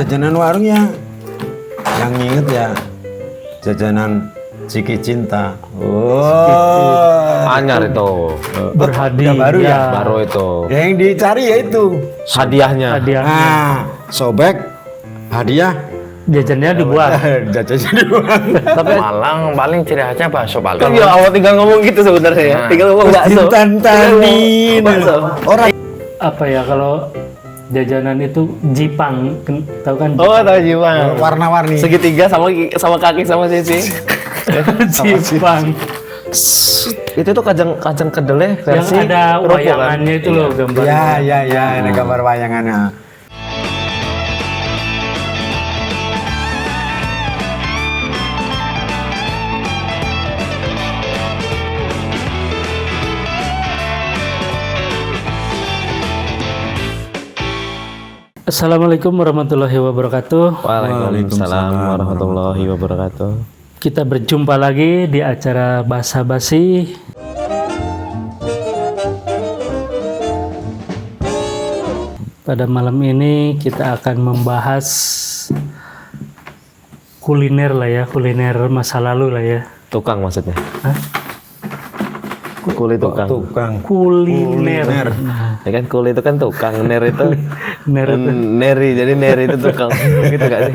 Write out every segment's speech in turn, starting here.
Jajanan warung ya, yang inget ya jajanan Ciki Cinta. Anyar itu. Udah Berhadiah. baru ya? Baru itu. Yang dicari ya itu. Hadiahnya. Nah, sobek, hadiah, Jajannya dibuat. jajannya dibuat. Tapi Malang paling ciri khasnya bakso paling. kan ya awal tinggal ngomong gitu sebenarnya ya. Tinggal ngomong bakso. Tantanin. Bakso. Orang Apa ya kalau jajanan itu Jipang, tahu kan? Oh, tahu jiwa. warna-warni. Segitiga sama kaki sama sisi. Jipang. Itu tuh kacang kedelnya Yang versi ada kerupuk, kan? wayangannya itu loh gambarnya. Ya, ini gambar wayangannya. Assalamualaikum warahmatullahi wabarakatuh. Waalaikumsalam warahmatullahi wabarakatuh. Kita berjumpa lagi di acara Basa Basi. Pada malam ini kita akan membahas kuliner lah ya, kuliner masa lalu lah ya. Tukang maksudnya. Hah? Kuli tukang. Tukang. Kuliner. Ya kan kuli itu kan tukang, ner itu Ner itu. neri, jadi neri itu tukang. Gitu gak sih?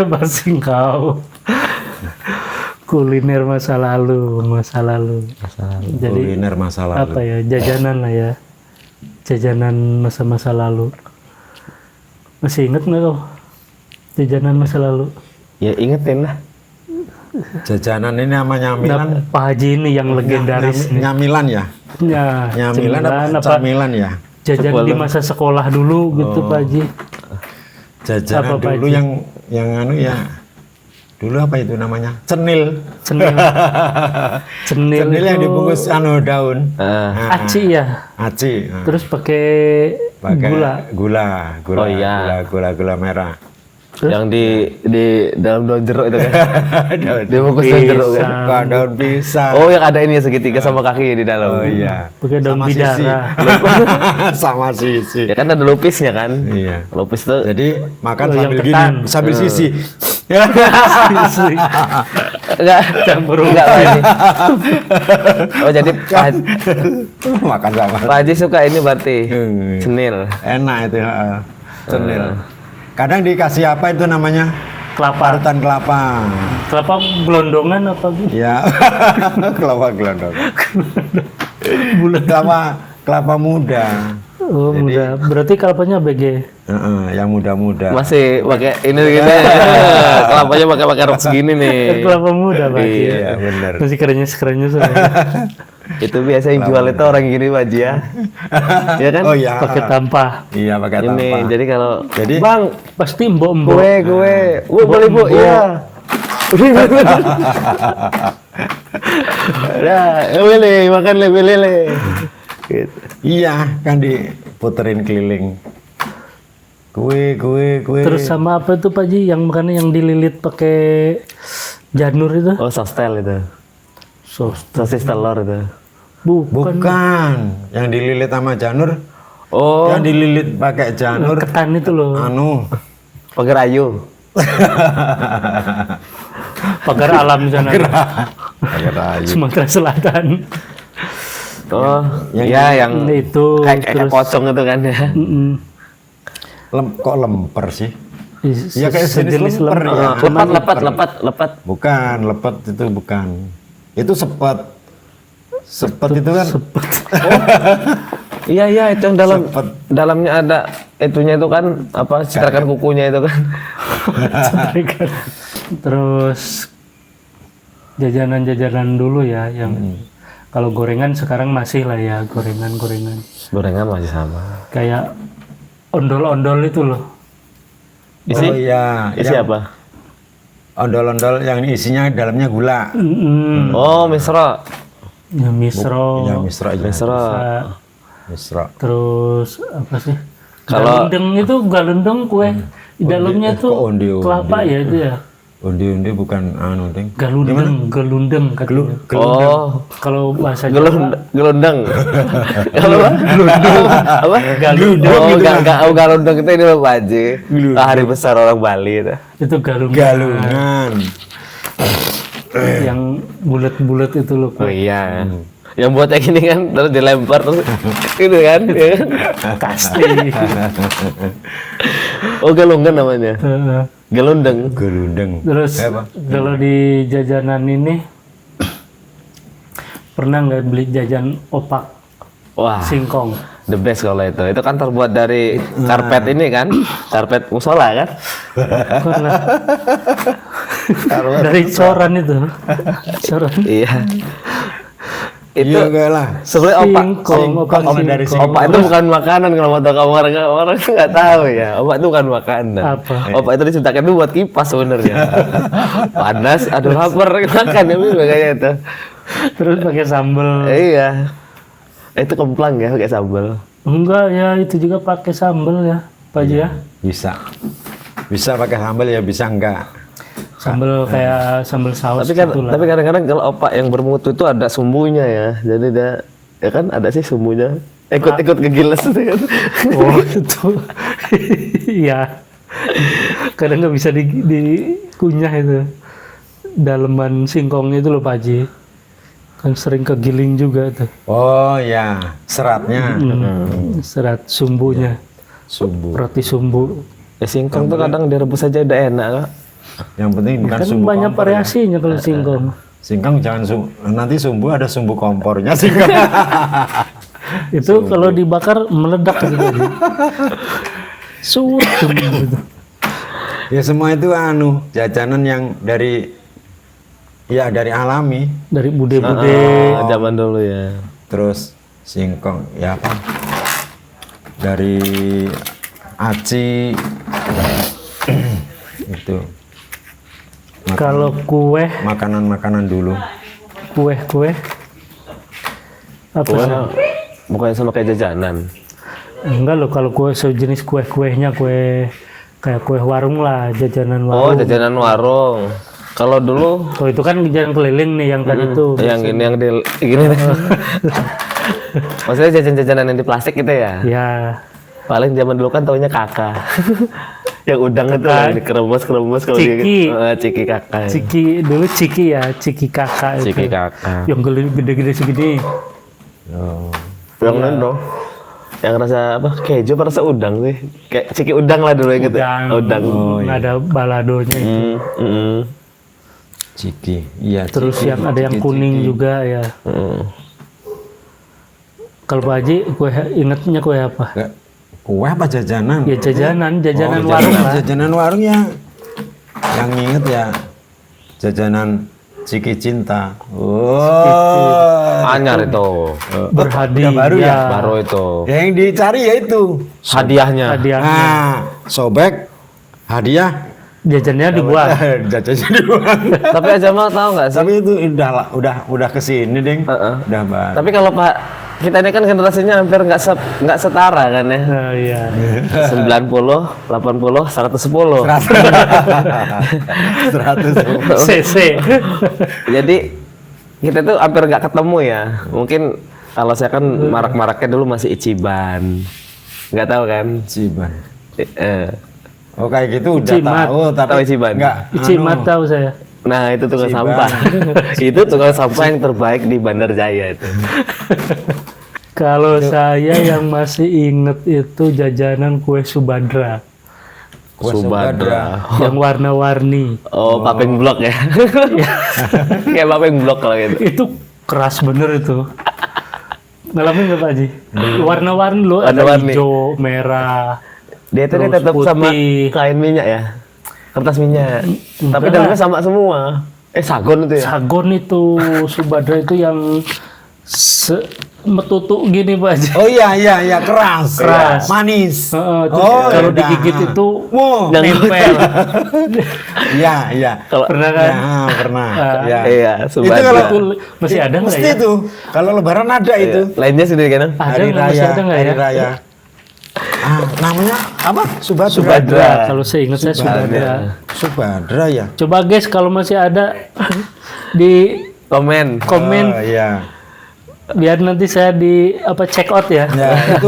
Masih kau. Kuliner masa lalu, masa lalu. Jadi Kuliner masa lalu. apa ya, jajanan lah ya, jajanan masa-masa lalu. Masih inget nggak kau jajanan masa lalu? Ya ingetin lah. Jajanan ini nama nyamilan. Nah, Pak Haji ini yang legendaris nih. Nyamilan ya? Ya, Nyamilan cemilan apa camilan ya? jajan di masa sekolah dulu gitu Pak Haji. Jajanan Apa, Pak dulu Haji? yang anu ya. Dulu apa itu namanya? Cenil. Cenil. Cenil Cenil yang itu dibungkus anu daun. Ah. aci ya. Aci. Nah. Terus pakai Pakai gula. gula. Oh, iya. Gula merah. Terus? Yang di dalam daun jeruk itu kan. Dia bungkus daun jeruk kan. Pisang. Bukan daun pisang. Oh, yang ada ini ya, segitiga sama kaki di dalam. Oh iya. Pakai daun Sama sisi. bidara. Sama sisi. Ya kan ada lupisnya kan. Iya. Lupis tuh Jadi makan Oh, yang sambil gini, ketan. sambil sisi. enggak Campur enggak Pak Haji. Oh, jadi Makan sama. Pak Haji suka ini berarti. Hmm. Cenil. Enak itu, heeh. Cenil. Kadang dikasih apa itu namanya? Kelapa. Parutan kelapa. Kelapa gelondongan apa gitu? Ya. Kelapa gelondong. Kelapa muda. Oh, muda. Berarti kelapanya BG. Heeh, yang muda-muda. Masih pakai ini gitu. Kelapanya pakai rok segini nih. Kelapa muda Pak Haji. Iya, benar. Masih kerenyes Itu biasa yang jual itu orang gini Pak Haji ya. Iya kan? Oh iya. pakai tampah. Iya, pakai Ini tanpa. jadi kalau Jadi Bang, Pasti mbok-mbok. gue. Boleh Bu, iya. Udah, boleh makan lele. Gitu. iya, kan diputerin keliling. Kue. Terus sama apa itu Pak Ji yang makannya yang dililit pakai janur itu? Oh, sostel itu. Sosis telur itu. Bukan. Bukan. Yang dililit sama janur. Oh, Yang dililit pakai janur. Ketan itu loh. Anu. pagar ayu. Pagar alam sana. Pakai rayu. Sumatera Selatan. Oh, Yang iya yang Itu kayak terus pocong itu kan ya. mm-mm. Kok lemper sih? Is- Ya, kayak jenis lemper ya. Lepat. Bukan, lepet itu bukan. Itu sepet. Sepet itu kan Iya, itu yang Sepet. dalamnya ada itunya itu kan apa cetakan kukunya itu kan. Terus jajanan-jajanan dulu ya yang kalau gorengan sekarang masih lah ya gorengan Gorengan masih sama. kayak ondol-ondol itu loh. Isi? Oh iya, Isi yang apa? ondol-ondol yang isinya dalamnya gula. Mm-mm. Oh, misro. Ya misro, Ya, misro aja. Misro. Misro. terus apa sih? Kalau- Galendeng itu galendeng kue di dalamnya Kok tuh onde-onde? kelapa ya itu ya. Undi-undi bukan anu ding. Gelundeng katanya. Oh, Kalau bahasa Jawa, gelundeng. Kalau apa? Apa? Galundeng. Oh, galundeng itu ini Pak Haji. Hari besar orang Bali itu. itu galungan. Galungan. Yang bulat-bulat itu loh. Oh iya. Yang buat kayak gini kan terus dilempar terus gitu kan, ya kan? Pasti. Oh, galungan namanya. Gelundeng. Gelundeng. Terus Apa? kalau di jajanan ini pernah nggak beli jajan opak Wah, singkong? the best kalau itu. Itu kan terbuat dari karpet ini kan, karpet musola kan. Pernah. Dari coran itu. Coran. Iya. Itu Iya enggak lah. sebenarnya opak. Singkong, opak dari singkong. Opak itu bukan makanan kalau mau tahu kamu orang itu nggak tahu ya. Opak itu bukan makanan. Apa? Opak itu diciptakan itu buat kipas sebenarnya. Panas, aduh lapar makan ya kayaknya itu. Terus pakai sambal. Iya. Itu kemplang ya pakai sambal. Enggak ya, itu juga pakai sambal ya, Pak Haji ya. Bisa. Bisa pakai sambal ya, bisa enggak. Sambal kayak sambal saus Tapi kan gitu lah. tapi kadang-kadang kalau opak yang bermutu itu ada sumbunya ya. Jadi dia ya kan ada sih sumbunya. Ikut-ikut kegiles itu kan. Oh itu, iya. Kadang nggak bisa dikunyah itu. Daleman singkongnya itu loh Pak Haji. Kan sering kegiling juga tuh. Oh ya, seratnya. Serat sumbunya, Sumbu. roti sumbu. Ya singkong tuh kadang direbus aja udah enak kok. Yang penting bukan Kan sumbu banyak kompor ya. variasinya kalau singkong. Singkong jangan nanti sumbu ada sumbu kompornya singkong. Itu kalau dibakar meledak gitu. Suut gitu. Ya semua itu jajanan yang dari alami. Dari bude-bude. Zaman dulu ya. Terus singkong ya apa? Dari aci itu. Kalau kue Makanan-makanan dulu. kue apa Bukan, sih? bukannya sama kayak jajanan. Enggak loh, kalau kue sejenis kue-kuehnya kayak kue warung lah, jajanan Oh, warung. jajanan warung. Kalau dulu Kalau itu kan jajanan keliling nih yang tadi tuh. yang ini yang di gini. Maksudnya jajan-jajanan yang di plastik gitu ya. Ya, Paling zaman dulu kan taunya kakak. Yang udang itu yang dikeremes kalau Ciki. ciki kakak. ciki dulu ciki ya, ciki kakak itu. Ciki kakak. Yang gede-gede segini. Oh. Yang mana dong? Yang rasa apa? Keju apa rasa udang sih? Kayak ciki udang lah dulu yang gitu. Udang. Nggak ada baladonya itu. Ciki. Iya. Terus ciki, yang ada yang ciki, kuning ciki. juga ya. Kalau Pak Haji, ingetnya kue apa? Kue apa jajanan? Ya jajanan Oh, warung lah. Jajanan warung ya. Yang inget ya jajanan Ciki Cinta. Oh. Anyar itu. Berhadiah. baru ya? Baru itu. Yang dicari ya itu. Hadiahnya. Hadiahnya. Nah, sobek hadiah Jajannya dibuang. jajannya dibuang. Tapi aja mah tahu nggak sih? Tapi itu udah kesini deng. Udah banget. Tapi kalau Pak kita ini kan generasinya hampir nggak setara kan ya. Nah, iya. 90, 80, 110. 100. CC. Jadi kita tuh hampir nggak ketemu ya. Mungkin kalau saya kan marak-maraknya dulu masih Ichiban. Nggak tahu kan? Ciban. Eh. Oh kayak gitu udah Cimat. tahu tapi Tahu Ciban? enggak. Cimat tahu saya. Nah itu tukang Ciban. sampah. Itu tukang sampah yang terbaik di Bandar Jaya itu. Kalau saya yang masih inget itu jajanan kue Subadra Kue Subadra. yang warna-warni. Oh, papeng blok ya. Kayak papeng blok kalau gitu. Itu keras bener itu. Ngalamin nggak Pak Haji? Warna-warni loh, ada Warna-warni. hijau, merah. Dia tuh Terus tetap sama putih. kain minyak ya. Kertas minyak. Tapi enggak. dalamnya sama semua. Sagon itu ya. Sagon itu Subadra itu yang metutuk gini Pak Haji. Oh iya keras. Keras. Manis. Kalau udah. digigit itu Wow. nempel. Iya. Kalau Pernah kan? Ya, pernah. Ya. iya, Itu Subadra. kalau Itu masih ada nggak mesti ya? itu. Kalau lebaran ada itu. Lainnya sendiri kan? Ada Hari nggak? Masih raya, ada nggak hari ya? raya. Namanya apa? Subadra. Subadra. Kalau saya ingat saya Subadra. Subadra ya. Coba guys kalau masih ada di Komen. komen Oh, iya. biar nanti saya di check out ya. Ya, itu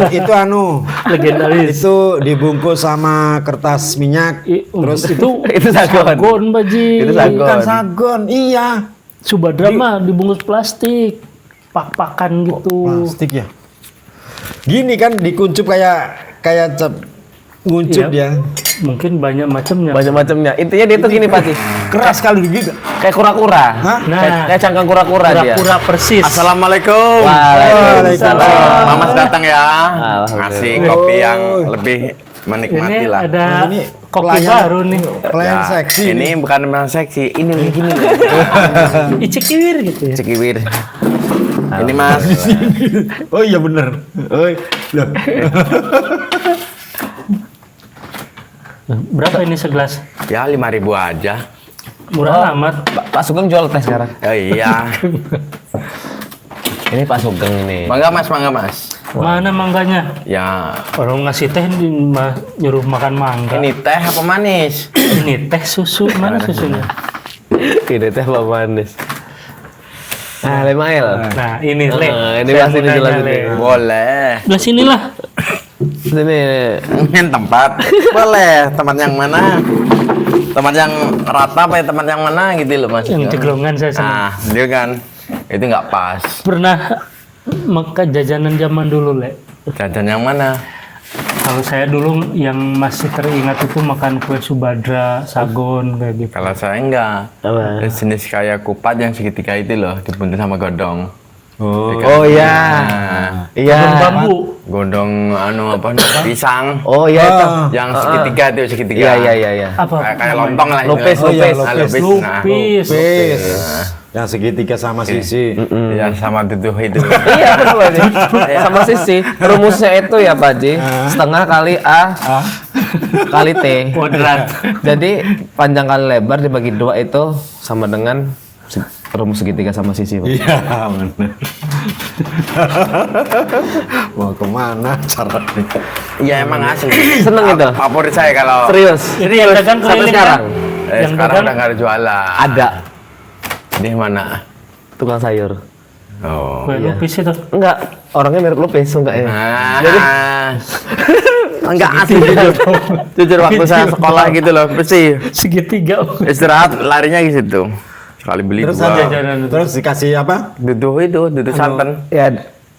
Legendaris. itu dibungkus sama kertas minyak. Terus itu Itu sagon. sagon Baji. Itu sagon. Bukan sagon, iya. Subadra mah dibungkus plastik. Pak-pakan gitu. Plastik ya. Gini kan dikuncup kayak cap nguncup Iya. dia. Mungkin banyak macamnya. Macam-macamnya. Intinya dia tuh gini Pak Ji. Keras sekali gitu. Kayak kura-kura. Hah? Kayak cangkang kura-kura dia. Pura-pura persis. Assalamualaikum. Waalaikumsalam. Mamas datang ya. Alhamdulillah. Ngasih kopi yang lebih menikmati Ini lah. ada Ini kopi pelayan- baru nih. Pelayan Ya, seksi. Ini bukan memang seksi, ini kayak gini. Icekir gitu ya. Cekiwir. Ini Mas. Oh iya bener. Oh, loh. Berapa ini segelas? Ya 5.000 aja. Murah amat. Pak Sugeng jual teh sekarang. Oh iya. Ini Pak Sugeng ini. Mangga Mas. Mana mangganya? Ya, Orang ngasih teh nyuruh makan mangga. ini teh apa manis? Ini teh susu. Mana susunya? Ini teh Pak Manis. Nah, Lemail. Nah ini Le. Ini Saya pasti mau nanya, dijelasin Le. nih. Boleh. Belah sinilah. Sini. Ingin tempat? Boleh. Tempat yang mana? Tempat yang rata apa ya tempat yang mana gitu loh Mas? Yang ceglongan saya senang. Nah, dia kan itu nggak pas. Pernah makan jajanan zaman dulu, Le. Jajan yang mana? Kalau saya dulu yang masih teringat itu makan kue Subadra, sagon kayak gitu. Kalau saya enggak. Apa? Ada jenis kayak kupat yang segitiga itu loh, dibuntul sama godong. Oh iya. Nah, Iya. Godong bambu. godong pisang. Oh iya itu. Yang segitiga itu segitiga. Iya. Apa? Kayak lontong lah. Lupis, itu. lupis. Nah, lupis. Nah, Lupis. Pis. Yang segitiga sama sisi. ya sama tutuh itu. Iya betul Pak Ji. Sama sisi. Rumusnya itu ya Pak Ji. Setengah kali A kali T. Kuadrat. Jadi panjang kali lebar dibagi 2 itu sama dengan rumus segitiga sama sisi Pak. Iya, benar. Mau kemana caranya? Iya emang asli. Seneng itu. Favorit saya kalau Serius. Jadi yang dagang Sampai keliling sekarang kan? sekarang Yang dagang udah nggak ada jualan. ada Di mana? tukang sayur. Oh. kue lupis itu. Enggak, orangnya mirip Lupis enggak ya? Jadi enggak asli jujur waktu saya sekolah gitu loh, mesti Segitiga. istirahat larinya ke situ. Sekali beli Terus dua. jajanan itu. Terus dikasih apa? Duduh itu, duduh santan. Ya,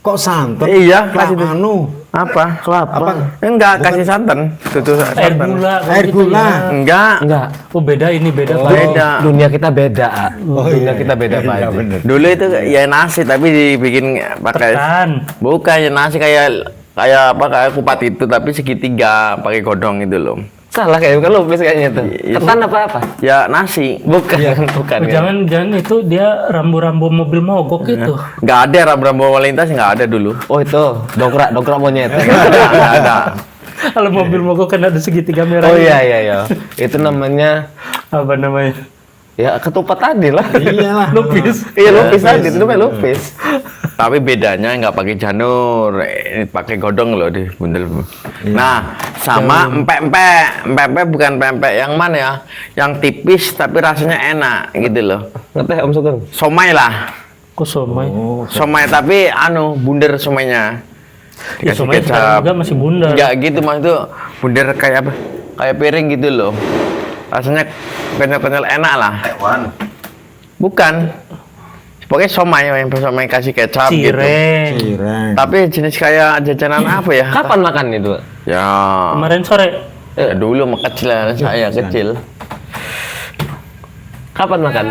Kok santan? Iya, Lah, kasih anu. Apa? kelapa. Enggak, kasih santan. Duduh Air santan. gula. Air gitu gula. ya. Enggak. Enggak. Oh beda ini beda. Pak. Beda. Dunia kita beda. Dunia kita beda Pak. Iya, Haji. bener. Dulu itu ya nasi tapi dibikin pakai Ketan. bukan ya nasi kayak apa kayak kupat itu tapi segitiga pakai godong itu loh. Salah kayak bukan Lupis kayaknya itu. Iya. Ketan apa? Ya nasi. Bukan, bukan. Oh, kan? jangan itu dia rambu-rambu mobil mogok gitu. Nggak ada rambu-rambu lalu lintas nggak ada dulu. Oh itu dongkrak monyet. Nggak ada. Kalau mobil mogok kan ada segitiga merah. Oh iya. Itu namanya Apa namanya? ya ketupat tadi lah. Iyalah. Lupis. Iya Lupis tadi, itu namanya Lupis. Tapi bedanya nggak pakai janur, ini pakai godong loh di bundel. Nah, sama empek-empek bukan pempek yang mana ya? Yang tipis tapi rasanya enak gitu loh. Ngeteh Om Sugeng. Somai lah, Kok somai? somai tapi bunder somainya. Ya Dikasih somai sekarang juga masih bundar. Nggak gitu mas itu bunder kayak apa? Kayak piring gitu loh. Rasanya kenyal-kenyal enak lah. Bukan. Pokoknya somai kasih kecap gitu. Cireng. Cireng. Tapi jenis kayak jajanan apa ya? Kapan makan itu? Ya, Kemarin sore. ya dulu mah kecil saya kecil. Kapan makan?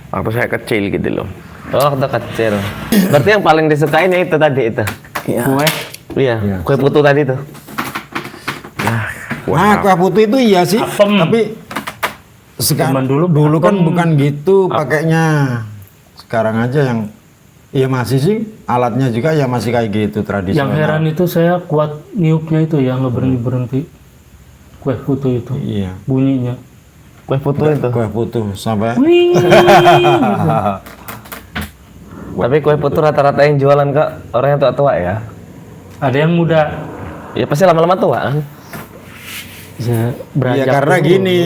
Waktu saya kecil gitu loh. Oh, waktu kecil. Berarti yang paling disukainnya itu tadi itu. Kue. Iya, kue putu tadi tuh. Wah, kue putu itu iya sih. Apem. Tapi sekarang Zaman dulu dulu kan apem. bukan gitu pakainya. Sekarang aja yang iya masih sih alatnya juga ya masih kayak gitu tradisional. Yang heran itu saya kuat niupnya itu ya nggak berhenti. Kue putu itu. Iya. Bunyinya. Kue putu itu. Kue putu sampai Wih. Tapi kue putu rata-rata yang jualan Kak orang yang tua-tua ya. Ada yang muda. Ya pasti lama-lama tua kan. Bisa Ya beranjak karena dulu. gini,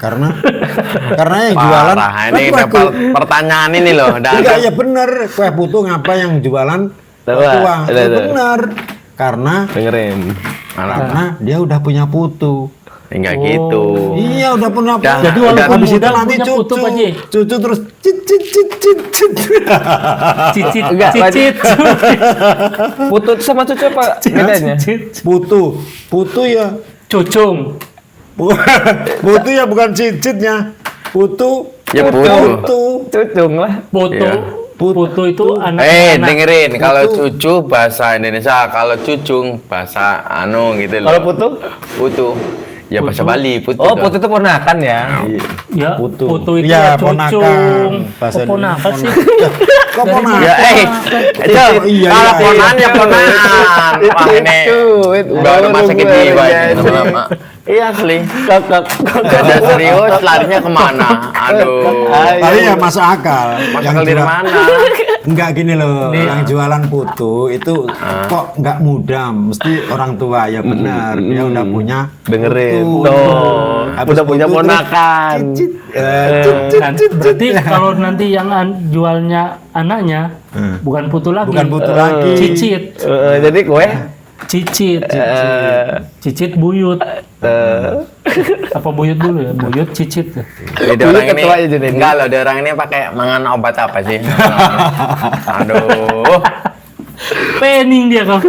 karena yang jualan Parah, ini kan dapat pertanyaan ini loh. enggak ya bener, kue putu ngapa yang jualan Tua. tua? Itu. Ya bener, karena Dengerin. dia udah punya putu. Enggak gitu. Iya udah punya putu. Dah, Jadi udah walaupun habis itu muda nanti punya putu, cucu, Pak Ji. cucu terus cit cit cit cit cit. Cicit, Enggak, cicit. Putu itu sama cucu apa bedanya? Cicit. Putu ya, Cucung. putu ya bukan cicitnya, putu. Ya, putu. Cucung lah. Putu. Iya. Putu itu anak. Dengerin, kalau cucu bahasa Indonesia, kalau cucung bahasa gitu loh. Kalau putu? Putu. Ya bahasa Bali, putu. Oh, dong. putu itu ponakan ya. Ya, Putu. putu itu Ya, ya, ponakan. cucung. Bahasa Oh, ponakan sih. Kok ponakan? Ya, itu Iya, kalau iya, ponaan ya ponaan. Wah ini baru masa kecil lama-lama. Iya asli. Ada serius, larinya kemana? Aduh. Tapi ya masuk akal. Masuk dari mana? Enggak gini loh, yang jualan putu itu kok enggak muda, mesti orang tua ya benar. Dia udah punya Dengerin. putu. Tuh, Habis udah punya putu terus ponakan. cicit, cit, cit, Nanti, cit, berarti cit. kalau nanti yang jualnya anaknya bukan putu lagi. Bukan putu lagi. Cicit. Jadi gue Cicit. Cicit buyut. Apa buyut dulu ya? Buyut cicit. Jadi Dulu orang ini ketua aja jadi. enggak loh, dia orang ini pakai mangan obat apa sih? Aduh. Pening dia kalau.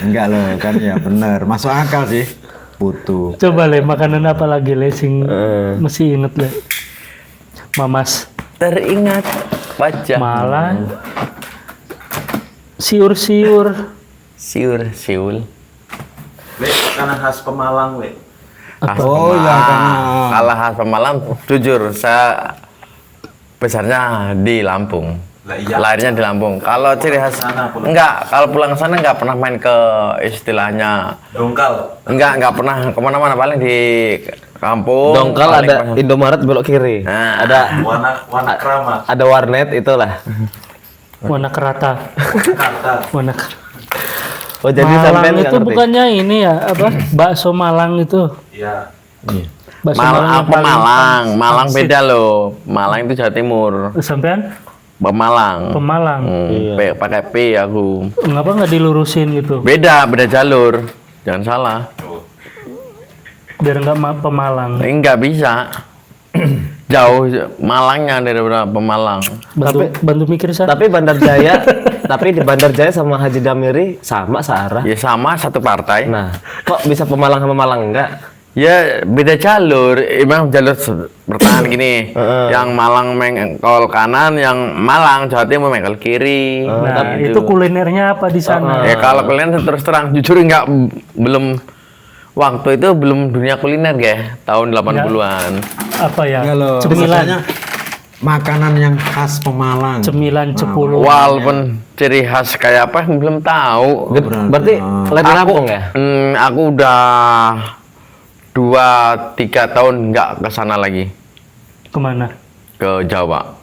Enggak loh, kan ya benar. Masuk akal sih. Putu. Coba le makanan apa lagi le sing mesti inget le. Mamas. Teringat wajah. Malah. Siur-siur. Siul. Lek, karena khas Pemalang, Lek. Khas Oh, iya, Pemalang. karena- Kalau khas Pemalang, jujur saya besarnya di Lampung. Lah iya. Lahirnya di Lampung. Kalau ciri khas sana, pulang. enggak, kalau pulang ke sana enggak pernah main ke istilahnya. Dongkal. Enggak pernah kemana-mana, paling di kampung. Dongkal paling ada Indomaret belok kiri. Nah. Ada Warna keramat. ada warnet itulah. Warna kerata. Kata. Warna Oh jadi Malang sampean nggak itu ngerti? bukannya ini ya apa? Bakso Malang itu. Iya. Bakso Malang yang apa paling Malang? Malang pangsit. beda loh. Malang itu Jawa Timur. Sampean Pemalang. Pemalang. Pakai P aku. Ngapa nggak dilurusin gitu? Beda jalur. Jangan salah. Biar nggak Pemalang. Enggak bisa. Jauh Malangnya dari Pemalang. Bantu mikir saya. Tapi Bandar Jaya, tapi di Bandar Jaya sama Haji Damiri sama searah. Ya sama satu partai. Nah, kok bisa Pemalang sama Malang enggak? Ya beda jalur. Emang jalur pertahanan gini. Yang Malang mengkol kanan, yang Malang Jawa Timur mengkol kiri. Nah, Gitu. itu kulinernya apa di sana? Ya kalau kalian terus terang jujur belum waktu itu belum dunia kuliner ya, tahun 80-an. Apa ya? Enggak loh. Cemilan, Maksudnya makanan yang khas Pemalang. cemilan cepuluh. Walaupun ciri khas kayak apa belum tahu. Berarti lain Lampung ya? Aku udah 2-3 tahun nggak ke sana lagi, Kemana? ke Jawa.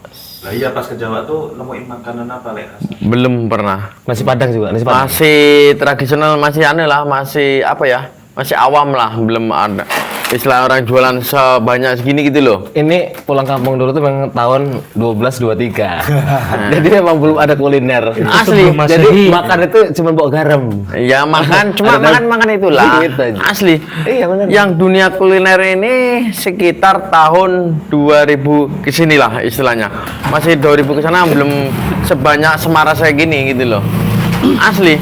Lah iya pas ke Jawa tuh nemuin makanan apa, Lek? khas? Belum pernah. Nasi Padang juga, nasi Padang. Masih tradisional, masih aneh lah, masih apa ya? Masih awam lah, belum ada istilah orang jualan sebanyak segini gitu loh. Ini pulang kampung dulu tuh memang tahun 1223. Jadi memang belum ada kuliner. Asli. sebelum Masehi. Jadi makan itu cuma bawa garam. Ya makan, cuma makan itulah. Gitu aja. Asli. Iya benar. Yang dunia kuliner ini sekitar tahun 2000 kesini lah istilahnya. Masih 2000 ke sana belum sebanyak Semarang saya gini gitu loh. Asli.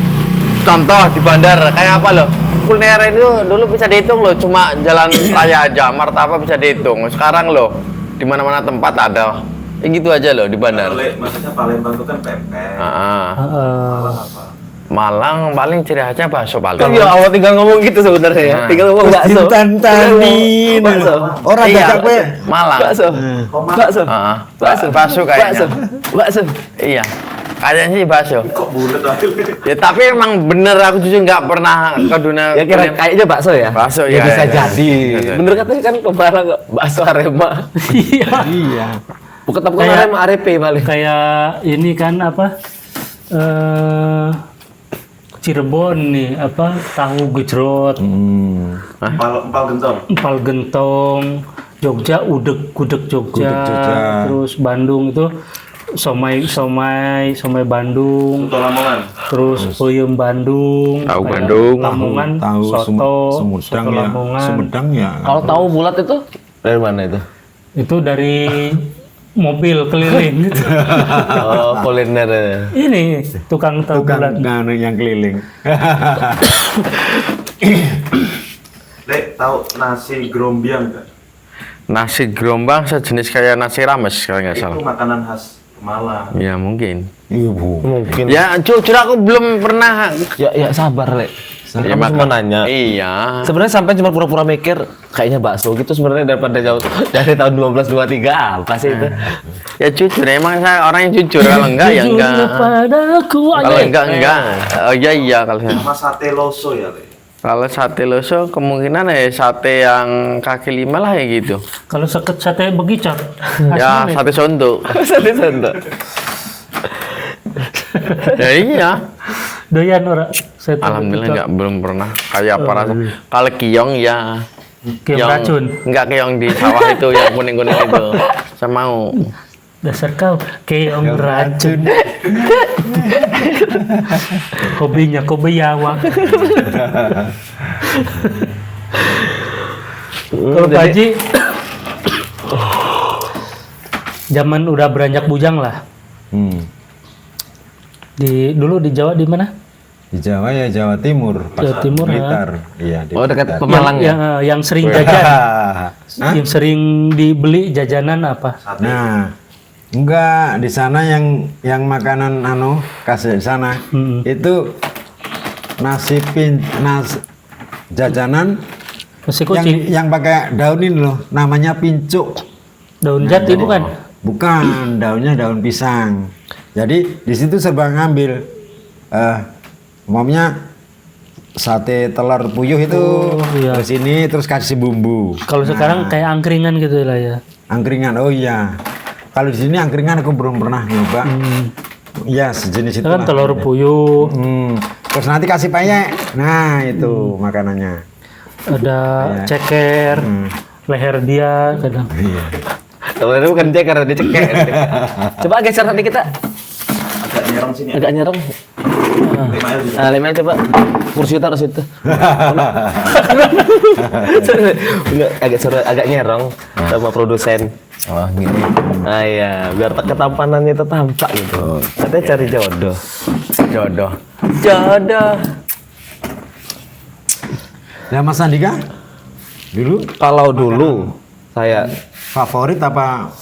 Contoh di bandar kayak apa loh? Kuliner itu dulu bisa dihitung loh, cuma jalan raya aja, martabak bisa dihitung. Sekarang loh, di mana-mana tempat ada. Ya gitu aja loh di bandar. Lek, maksudnya Palembang tuh kan pempek. Ah, Malang apa? Malang paling ciri khasnya bakso paling. Kan ya awal tinggal ngomong gitu sebenarnya ya. Nah. Tinggal ngomong bakso. Dintantanin. Bakso. Orang Iya, gagak kowe. Malang. Bakso. Bakso. Ah, Bakso. bakso kayaknya. Bakso. Iya. Kayaknya sih bakso. Kok bulat aja, Lek? Ya tapi emang bener aku jujur nggak pernah ke dunia Ya kira kuliner. kayaknya bakso ya? Bakso, ya. ya, Bisa ya. jadi. Bisa. Bener katanya kan Pemalang bakso Arema. Iya. Iya. Bukan Kayak- Arema Arepe paling. Kayak ini kan apa? Cirebon nih apa tahu gejrot, Empal gentong. empal gentong, Jogja gudeg Jogja, Gudeg Jogja. terus Bandung itu somai Bandung, Soto Lamongan. terus peyem Bandung, Tahu kayak Bandung. Lamongan, tahu soto, Sumedang soto ya. Lamongan. Sumedang ya. Kalau tahu bulat itu dari mana itu? Itu dari mobil keliling gitu. Oh, kuliner ya. Ini tukang tahu bulat. Tukang yang keliling. Lek, tahu nasi grombiang nggak? Nasi gerombang sejenis kayak nasi rames kalau nggak Itu salah. makanan khas Malang. Ya mungkin. Ibu. Mungkin. Ya jujur aku belum pernah. Ya sabar, Lek. Ya, Kamu cuma nanya. Iya. Sebenarnya sampai cuma pura-pura mikir kayaknya bakso gitu sebenarnya daripada jauh dari tahun 1223 apa sih itu? Ya jujur, emang saya orang yang jujur. Kalau enggak ya Jujur enggak. padaku Kalau aja. enggak. Oh iya iya kalau saya. Sama sate loso ya, Lek. Kalau sate loso kemungkinan ya sate yang kaki lima lah ya gitu. Kalau sate begicot. Ya sate sondok. Sate sendok. Ya iya. Doyan ora sate Alhamdulillah begicot. enggak belum pernah. Kayak apa rasanya? Kalau kiong ya. Kiong racun. Enggak kiong di sawah itu yang kuning-kuning itu. Saya mau. Dasar kau keong racun. Hobinya kau beyawak. Kalau Pak Haji zaman udah beranjak bujang lah. Dulu di Jawa di mana? Di Jawa ya Jawa Timur. Jawa Timur, Blitar. Iya, di Oh, dekat Blitar. Pemalang ya? Yang sering jajan, Hah? yang sering dibeli jajanan apa? Nah, enggak di sana yang makanan khas di sana itu nasi jajanan Nasi kucing, yang pakai daun ini loh, namanya pincuk. daun jati bukan? Bukan, daunnya daun pisang. Jadi di situ serba ngambil. Umumnya sate telur puyuh itu iya. terus ini terus kasih bumbu. Kalau sekarang kayak angkringan gitu lah ya. Angkringan, oh iya. Kalau di sini angkringan aku belum pernah nyoba. Iya, sejenis itu. Kan telur puyuh, Terus nanti kasih peyek. Nah, itu makanannya. ada ceker, leher dia kadang. Iya. Kalau itu bukan dia karena dia cekek. Coba geser nanti kita. Agak nyerong sini. Agak nyerong. 5L juga. Lima coba. Kursi taruh situ. agak nyerong sama produsen. Oh, gini. Ah iya, biar ketampanannya itu tampak gitu. Katanya cari jodoh. Jodoh. Jodoh. Ya Mas Andika, dulu Kalau dulu saya favorit apa?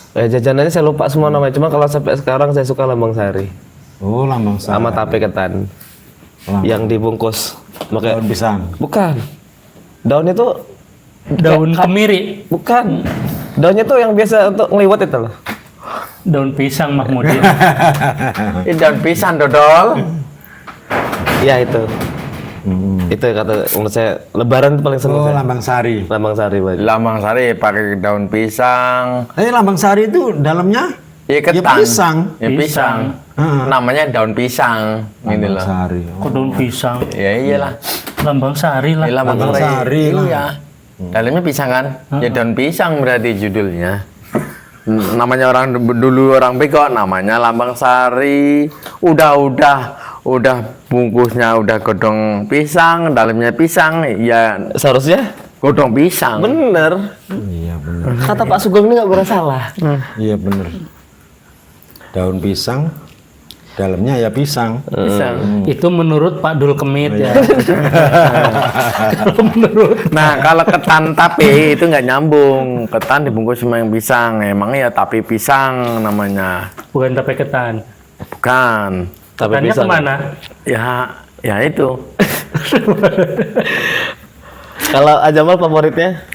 jajanannya saya lupa semua namanya. Cuma kalau sampai sekarang saya suka lambang sari Oh, lambang sari. sama tape ketan Lambang. yang dibungkus pakai Daun pisang. bukan. Daunnya tuh Daun kemiri, bukan. Daunnya tuh yang biasa untuk ngeliwat itu loh. daun pisang Mahmudin. Ini daun pisang dodol. Iya itu. Itu kata menurut saya Lebaran itu paling seneng Oh, saya. lambang sari. Lambang sari Pak. Lambang sari pakai daun pisang. Lambang sari itu dalamnya Ya ketan. ya pisang. Ya pisang. Namanya daun pisang. Ini Lambang loh. sari. Kok daun pisang? Ya iyalah. Lambang sari lah. Ini lambang Lambang sari. sari lah. Iya. Dalamnya pisang kan? Ya daun pisang berarti judulnya. Namanya orang dulu orang bego namanya lambang sari. Udah bungkusnya udah godong pisang, dalamnya pisang, ya Seharusnya godong pisang. bener. Iya benar. Kata Pak Sugeng ini nggak pernah salah. Iya benar. Daun pisang, dalamnya ya pisang. Pisang. Itu menurut Pak Dul Kemit ya. Kalau menurut Nah, kalau ketan tape itu nggak nyambung. Ketan dibungkus sama yang pisang. Emangnya ya tape pisang namanya. bukan tape ketan. Bukan. Tape Ketannya pisang. kemana? Ya itu. Kalau Ajamal favoritnya?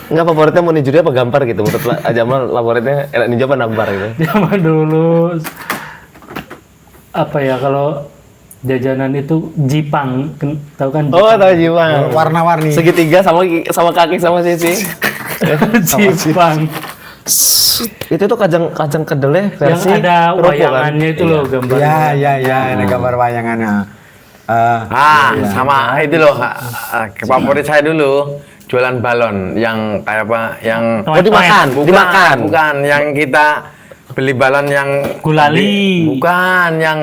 Enggak favoritnya mau nijuri apa gampar gitu? Menurut Ajamal favoritnya enak ninja apa nampar gitu? Zaman dulu apa ya kalau jajanan itu Jipang, tahu kan? Oh, tahu Jiwang. Warna-warni. Segitiga sama kaki sama sisi. Jipang. Itu tuh kacang kedelnya Yang versi ada kerupuk, kan? wayangannya itu loh gambarnya. Ya, ini gambar wayangannya. Sama itu loh. Favorit saya dulu jualan balon yang kayak apa? Yang bukan yang kita beli balon yang Gulali. bukan yang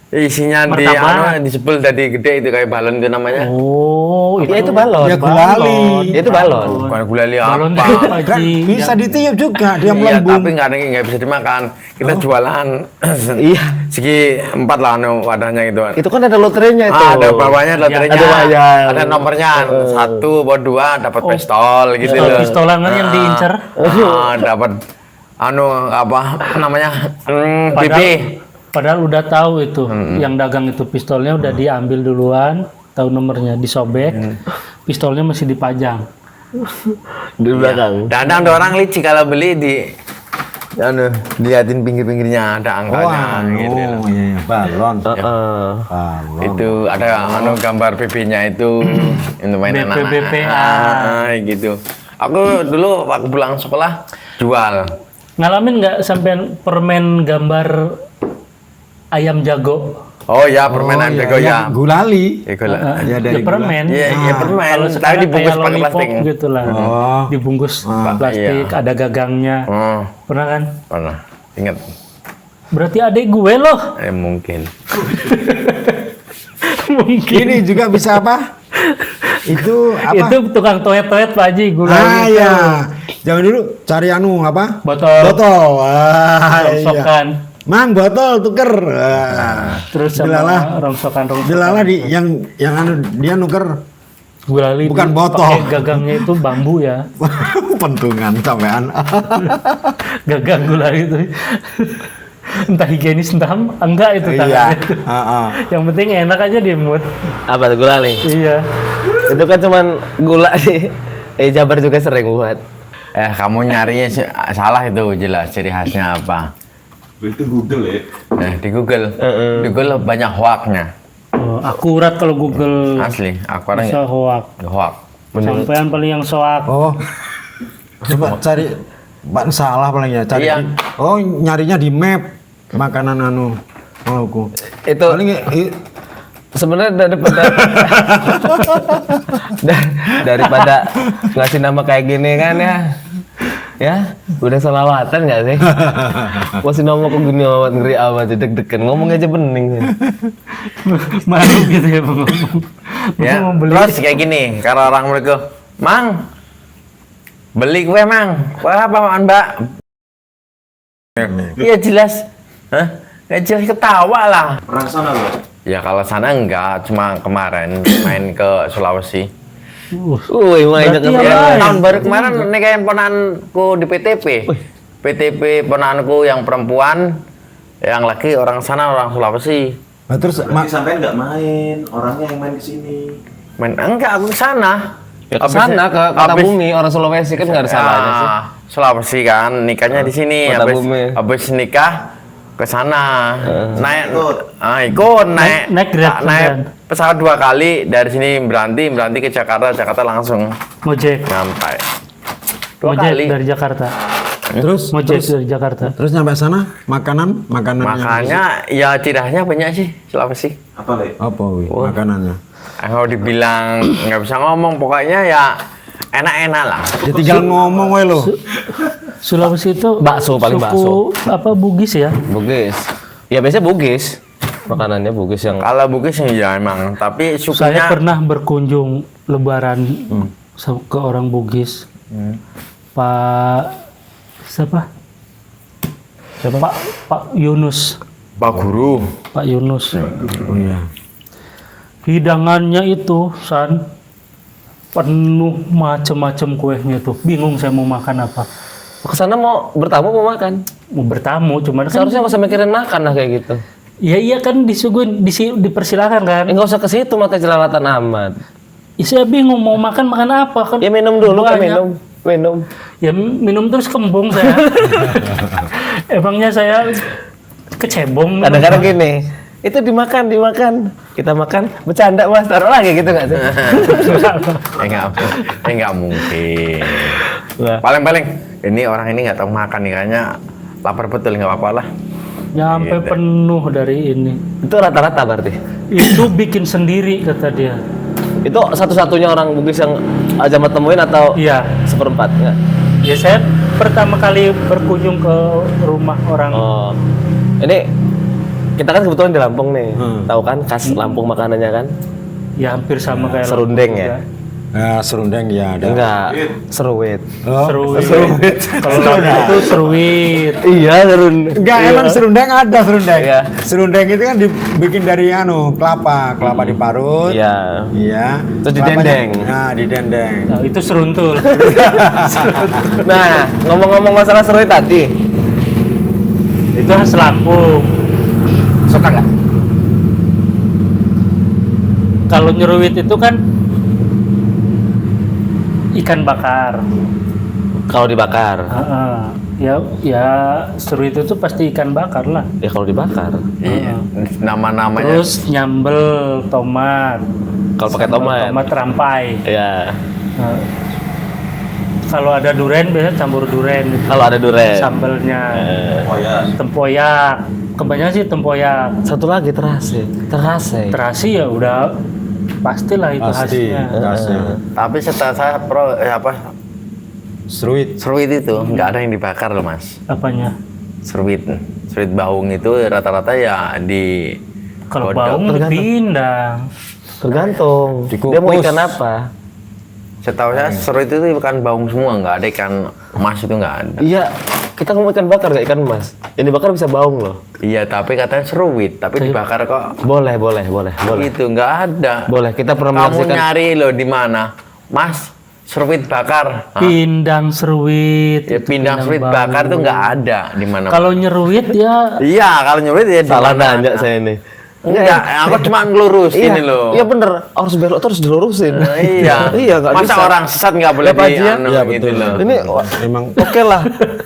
isinya Martabak. disebel jadi gede itu kayak balon itu namanya. Oh, Ya itu balon. Ya gulali. Itu balon. Bukan gulali Balon apa? itu Kan Haji. bisa ditiup juga, dia Iya, melambung. tapi nggak bisa dimakan. Kita jualan Iya. segi 4 lah wadahnya itu. Itu kan ada loterinya itu. Ada bawahnya loterinya, Ada wayang. ada nomornya 1 atau 2 dapat pistol gitu loh. Pistolan kan yang diincer. Dapat apa namanya BB. Padahal udah tahu itu, yang dagang itu pistolnya udah diambil duluan, tahu nomornya, disobek, pistolnya masih dipajang. Di belakang. Dan ada orang licik kalau beli diliatin pinggir-pinggirnya ada angkanya gitu loh. Iya, balon. Heeh. Balon. Itu ada gambar BB-nya itu untuk main BP, anak-anak. BPA. Gitu. Aku dulu waktu pulang sekolah jual. Ngalamin nggak sampean permen gambar ayam jago? Oh ya, permen ayam jago ya. Gulali. Ya, gula. Ya, Ya dari permen. Iya, permen. Kalau Tapi sekarang dibungkus kayak pakai lollipop plastik. gitu lah. Oh. Dibungkus plastik, iya. ada gagangnya. Oh, Pernah kan? pernah. Ingat. Berarti adik gue loh. Mungkin. Mungkin. Ini juga bisa apa? Itu apa? Itu tukang toet-toet Pak Haji, gula gitu. ya. Jangan dulu cari apa? Botol. Botol. Iya. Rongsokan. Mang botol tuker. Terus sama rongsokan. Delala yang dia nuker Gulali Bukan itu botol. pakai gagangnya itu bambu ya. pentungan sampean. Gagang gulali itu. Entah higienis entah enggak itu Iya. tangannya itu. Heeh. Yang penting enak aja di mood. Apa tuh gulali? Iya. Itu kan cuman gula sih. Jabar juga sering buat. Kamu nyarinya salah itu jelas ciri khasnya apa. Itu Google ya. Di Google. Di Google banyak hoaknya. Oh, akurat kalau Google Asli, aku orang bisa hoak. hoak. Sampean paling yang soak. Oh. Coba cari Pak salah paling ya cari. Iya. Oh, nyarinya di map makanan mauku. Itu Paling sebenarnya daripada ngasih nama kayak gini kan ya udah selawatan nggak sih? Masih nama kok gini amat ngeri amat deg-degan ngomong aja bening. Malu gitu ya Bang. Ya, Mau beli. terus kayak gini, kalau orang mereka, Mang, beli kue Mang, kue apa Mbak? Iya jelas, nggak jelas ketawa lah. Pernah ke sana loh. Ya kalau sana enggak, cuma kemarin main ke Sulawesi. Wih, mainnya Berarti ke ya, Tahun baru kemarin nikahin ponanku di PTP. PTP ponanku yang perempuan, yang laki orang sana orang Sulawesi. Nah, terus Berarti sampai nggak main, orangnya yang main ke sini. Main enggak aku ke sana. ya ke sana ke Katabumi orang Sulawesi kan nggak ada salahnya sih. Sulawesi kan nikahnya di sini. Katabumi. Habis nikah ke sana. Naik Ikut. Naik Grab naik pesawat 2 kali dari sini berhenti ke Jakarta langsung Ngojek. nyampe. 2 Ngojek kali. dari Jakarta. terus Ngojek dari Jakarta. terus nyampe sana makanannya Makanya ya ciri khasnya banyak sih Sulawesi. Apa Le? apa wi makanannya? Kalau dibilang nggak bisa ngomong, pokoknya ya enak-enak lah. Ya tinggal ngomong we lo. Sulawesi itu Bakso, paling suku apa Bugis ya? Bugis. Ya biasanya Bugis. Makanannya Bugis yang Kalau Bugis ya emang, tapi Saya sukunya pernah berkunjung lebaran ke orang Bugis. Pak siapa? Pak Yunus. Pak Guru. Pak Yunus. Oh iya. Hidangannya itu penuh macam-macam kuenya tuh. Bingung saya mau makan apa. ke sana mau bertamu mau makan. Mau bertamu cuman kan Seharusnya nggak usah mikirin makan lah kayak gitu. iya kan disuguhin dipersilakan kan. Nggak usah ke situ mata jelalatan amat. Ya, saya bingung mau makan apa kan. Ya minum dulu kan banyak. minum. Ya minum terus kembung saya. Emangnya saya kecebong. Kadang-kadang gini, itu dimakan. Kita makan, bercanda mas, taruh lagi gitu nggak sih? Nggak mungkin. Wah. Paling ini orang ini nggak tahu makan nih, kayaknya lapar betul, nggak apa-apa lah. Nyampe Gitu. penuh dari ini. Itu rata-rata berarti. Itu bikin sendiri kata dia. Itu satu-satunya orang Bugis yang Azamat temuin atau Iya. seperempat? Enggak? Ya saya pertama kali berkunjung ke rumah orang. Oh. Ini kita kan kebetulan di Lampung nih. Tahu kan khas Lampung makanannya kan? Ya hampir sama kayak Serundeng Lampung ya? juga. Nah, serundeng ya ada. Enggak, seruit. Oh, Seruit. Kalau Lampung itu seruit. Iya, serundeng. enggak, emang serundeng ada serundeng. Iya. Serundeng itu kan dibikin dari kelapa diparut. Iya. Iya. Terus Kelapanya- didendeng. Nah, didendeng. Nah, itu seruntul. Nah, ngomong-ngomong masalah seruit tadi, Itu khas Lampung. suka nggak? Kalau nyeruit itu kan ikan bakar. Kalau dibakar, Ya seruit itu pasti ikan bakar lah. ya kalau dibakar. Iya. Nama-namanya. Terus nyambel tomat. Kalau pakai Sambal tomat. Tomat rampai. Ya. Nah, kalau ada duren biasanya campur duren. Kalau ada durian. Sambelnya. Oh ya. Tempoyak. Kebanyakan sih tempoyak. Satu lagi terasi. Terasi. Terasi ya udah pastilah itu Pasti. khasnya. Khasnya. Tapi setelah saya Seruit. seruit itu nggak ada yang dibakar loh mas. Apanya? Seruit baung itu rata-rata ya di Kalau godok. baung dipindang. Tergantung. Dikukus. Dia mau ikan apa? Setahu saya seruit itu ikan baung semua, nggak ada ikan emas itu nggak ada. Iya. Kita ngomong ikan bakar gak ikan emas? Yang dibakar bisa baung loh. Iya tapi katanya seruit, tapi dibakar kok Boleh. itu nggak ada. Boleh. Kita pernah Kamu menyaksikan. nyari loh di mana, Mas? Seruit bakar. Hah? Pindang seruit. Ya, itu pindang seruit baung. bakar tuh nggak ada di mana. Kalau nyeruit ya Iya, kalau nyeruit ya di Salah mana. nanya saya ini. Enggak, aku cuma ngelurus ini loh. Iya bener. Harus belok terus dilurusin. Nah, iya. Iya nggak Masa bisa. orang sesat nggak boleh Ya, Pak Haji, ya? anu Iya, gitu betul. loh. Ini Emang oke lah.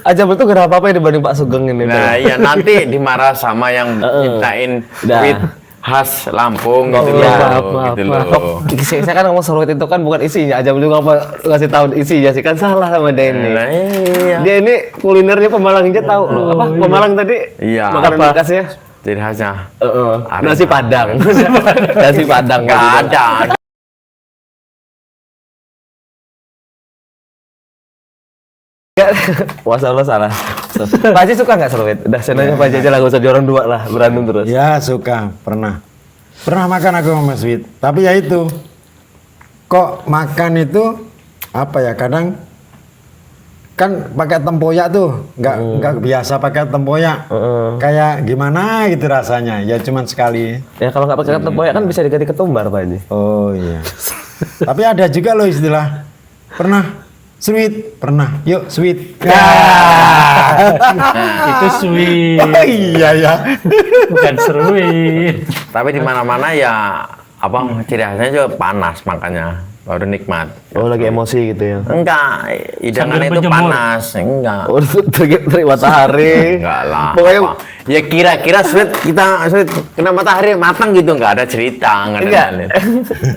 Aja betul gak ada apa-apa ya dibanding Pak Sugeng ini. Nah, iya nanti dimarah sama yang nyiptain Dah. seruit khas Lampung gitu iya. loh. Gitu loh. Saya kan ngomong seruit itu kan bukan isinya. Aja belum apa ngasih tahu isinya sih kan salah sama dia ini. Nah, iya. Dia ini kulinernya Pemalang aja tahu loh. Apa Pemalang tadi? Iya. Makanan Apa? khasnya? Jadi khasnya Nasi Padang. Nasi Padang. nggak ada. Wah salah. Pak Haji suka nggak seruit? Udah saya nanya Pak Haji aja lah, gak usah di orang dua lah, berantem terus. ya suka, pernah makan aku sama sweet. Tapi ya itu, kok makan itu apa ya? Kadang kan pakai tempoyak tuh, nggak biasa pakai tempoyak. Kayak gimana gitu rasanya? Ya cuman sekali. Ya kalau nggak pakai tempoyak kan bisa diganti ketumbar Pak Haji. Oh iya. Tapi ada juga loh istilah. Pernah sweet, pernah. Yuk sweet. itu sweet, Oh iya ya. bukan seruit. Tapi di mana-mana ya apa ciri khasnya juga panas makanya baru nikmat. Oh lagi emosi gitu ya. Enggak, hidangannya Sambil itu berjemur. panas. Enggak. Oh terik matahari. Enggak lah. Pokoknya apa. Ya kira-kira sweet kena matahari matang gitu enggak ada cerita, enggak ada Enggak. dalil.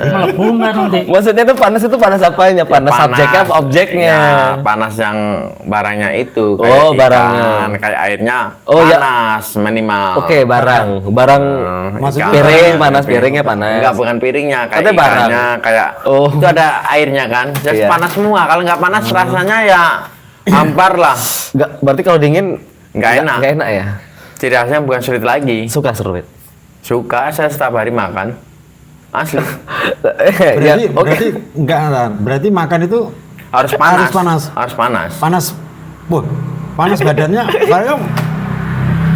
Melepungan nanti. Maksudnya itu panas apanya? Panas subjeknya apa objeknya? Ya, panas yang barangnya itu. Oh, ikan, barangnya. Kayak airnya Oh, ya. panas minimal. Oke, barang Maksudnya ikan. piring panas, piringnya panas. Enggak, bukan piringnya, kayak Katanya barang. ikannya, kayak Oh. itu ada airnya kan. Jadi Iya. panas semua. Kalau nggak panas rasanya ya hampar lah. Enggak, berarti kalau dingin Nggak enak. Nggak enak ya? Ciri khasnya bukan sulit lagi. Suka seruit. Suka, saya setiap hari makan. Asli. Ya, Berarti, oke. berarti enggak, berarti makan itu Harus panas. Harus panas. Harus panas. panas. Wah, panas badannya.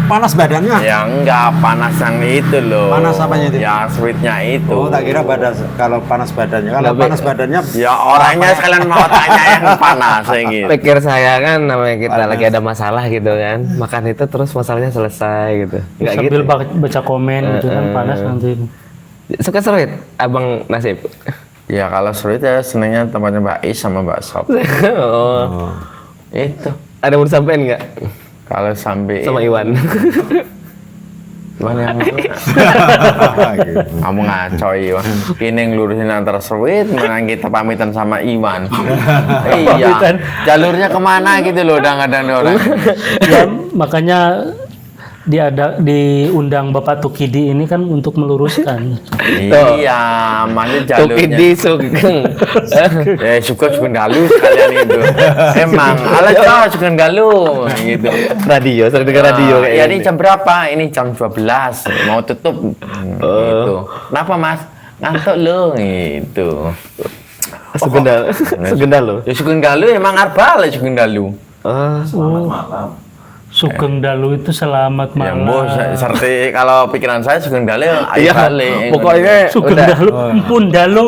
Panas badannya. Ya enggak, panas yang itu loh. Panas apanya itu? Ya sweetnya itu. Oh, tak kira kalau panas badannya. Kalau Nggak, panas badannya Ya orangnya sekalian mau tanya yang panas kayak gitu. Pikir saya kan namanya kita lagi ada masalah gitu kan. Makan itu terus masalahnya selesai gitu. Enggak gitu. Sambil baca komen gitu kan panas nanti. Suka seruit, Abang Nasib. Ya kalau sweet ya senengnya tempatnya Mbak Is sama Mbak Sop. Oh. Itu. Ada mau disampaikan nggak Kalau sampai sama Iwan? Iwan yang mana? gitu. Kamu ngaco Iwan. Ini ngelurusin antara sweet, mana kita pamitan sama Iwan. Iya. Jalurnya kemana gitu loh, kadang-kadang orang. Ya makanya diundang Bapak Tukidi ini kan untuk meluruskan. Iya, makanya Tukidi jalurnya. Sugeng. Sugeng Galuh sekalian itu. Emang, ala cowok Sugeng Galuh gitu. Radio, sering dengar radio kayak Ya gini. ini jam berapa? Ini jam 12. Mau tutup. Gitu. Kenapa Mas? Ngantuk lu gitu. Sugeng lo. Ya Sugeng Galuh emang arbal Sugeng Galuh. Selamat malam. Sugeng Dalu itu selamat Ya malam. mbok seperti kalau pikiran saya Sugeng Galuh ayo Iya, balik. pokoknya Sugeng udah. Dalu, Empun Dalu.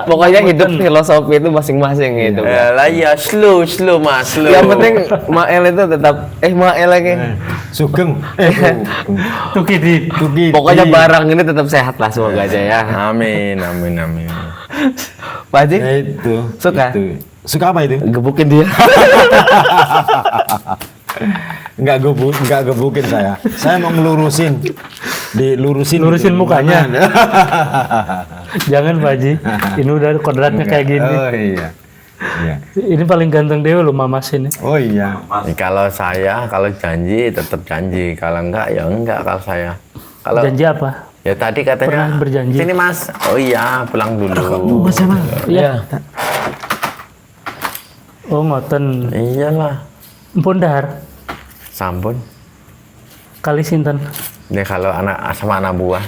Pokoknya hidup filosofi itu masing-masing gitu. Lah ya slow Mas, slow. Yang penting Mael itu tetap Mael lagi. Sugeng. Tukidi. Tukidi. Pokoknya barang ini tetap sehat lah semoga aja ya. Amin. Pak Haji, Ya itu. Suka? Itu. Suka apa itu? gebukin dia. Enggak gebukin saya. Saya mau ngelurusin. Lurusin mukanya. Jangan Pak Haji. Ini udah kodratnya kayak gini. Oh iya. Iya. Ini paling ganteng dewa lo Mamas ini. Oh iya. Kalau saya kalau janji tetap janji, kalau enggak ya enggak kalau saya. Kalau Janji apa? ya tadi katanya Pernah berjanji? Sini Mas. Oh iya, pulang dulu. Iya. Oh ngoten. Iyalah. Empun dahar. Sampun. Kali sinten. Ini kalau sama anak buah.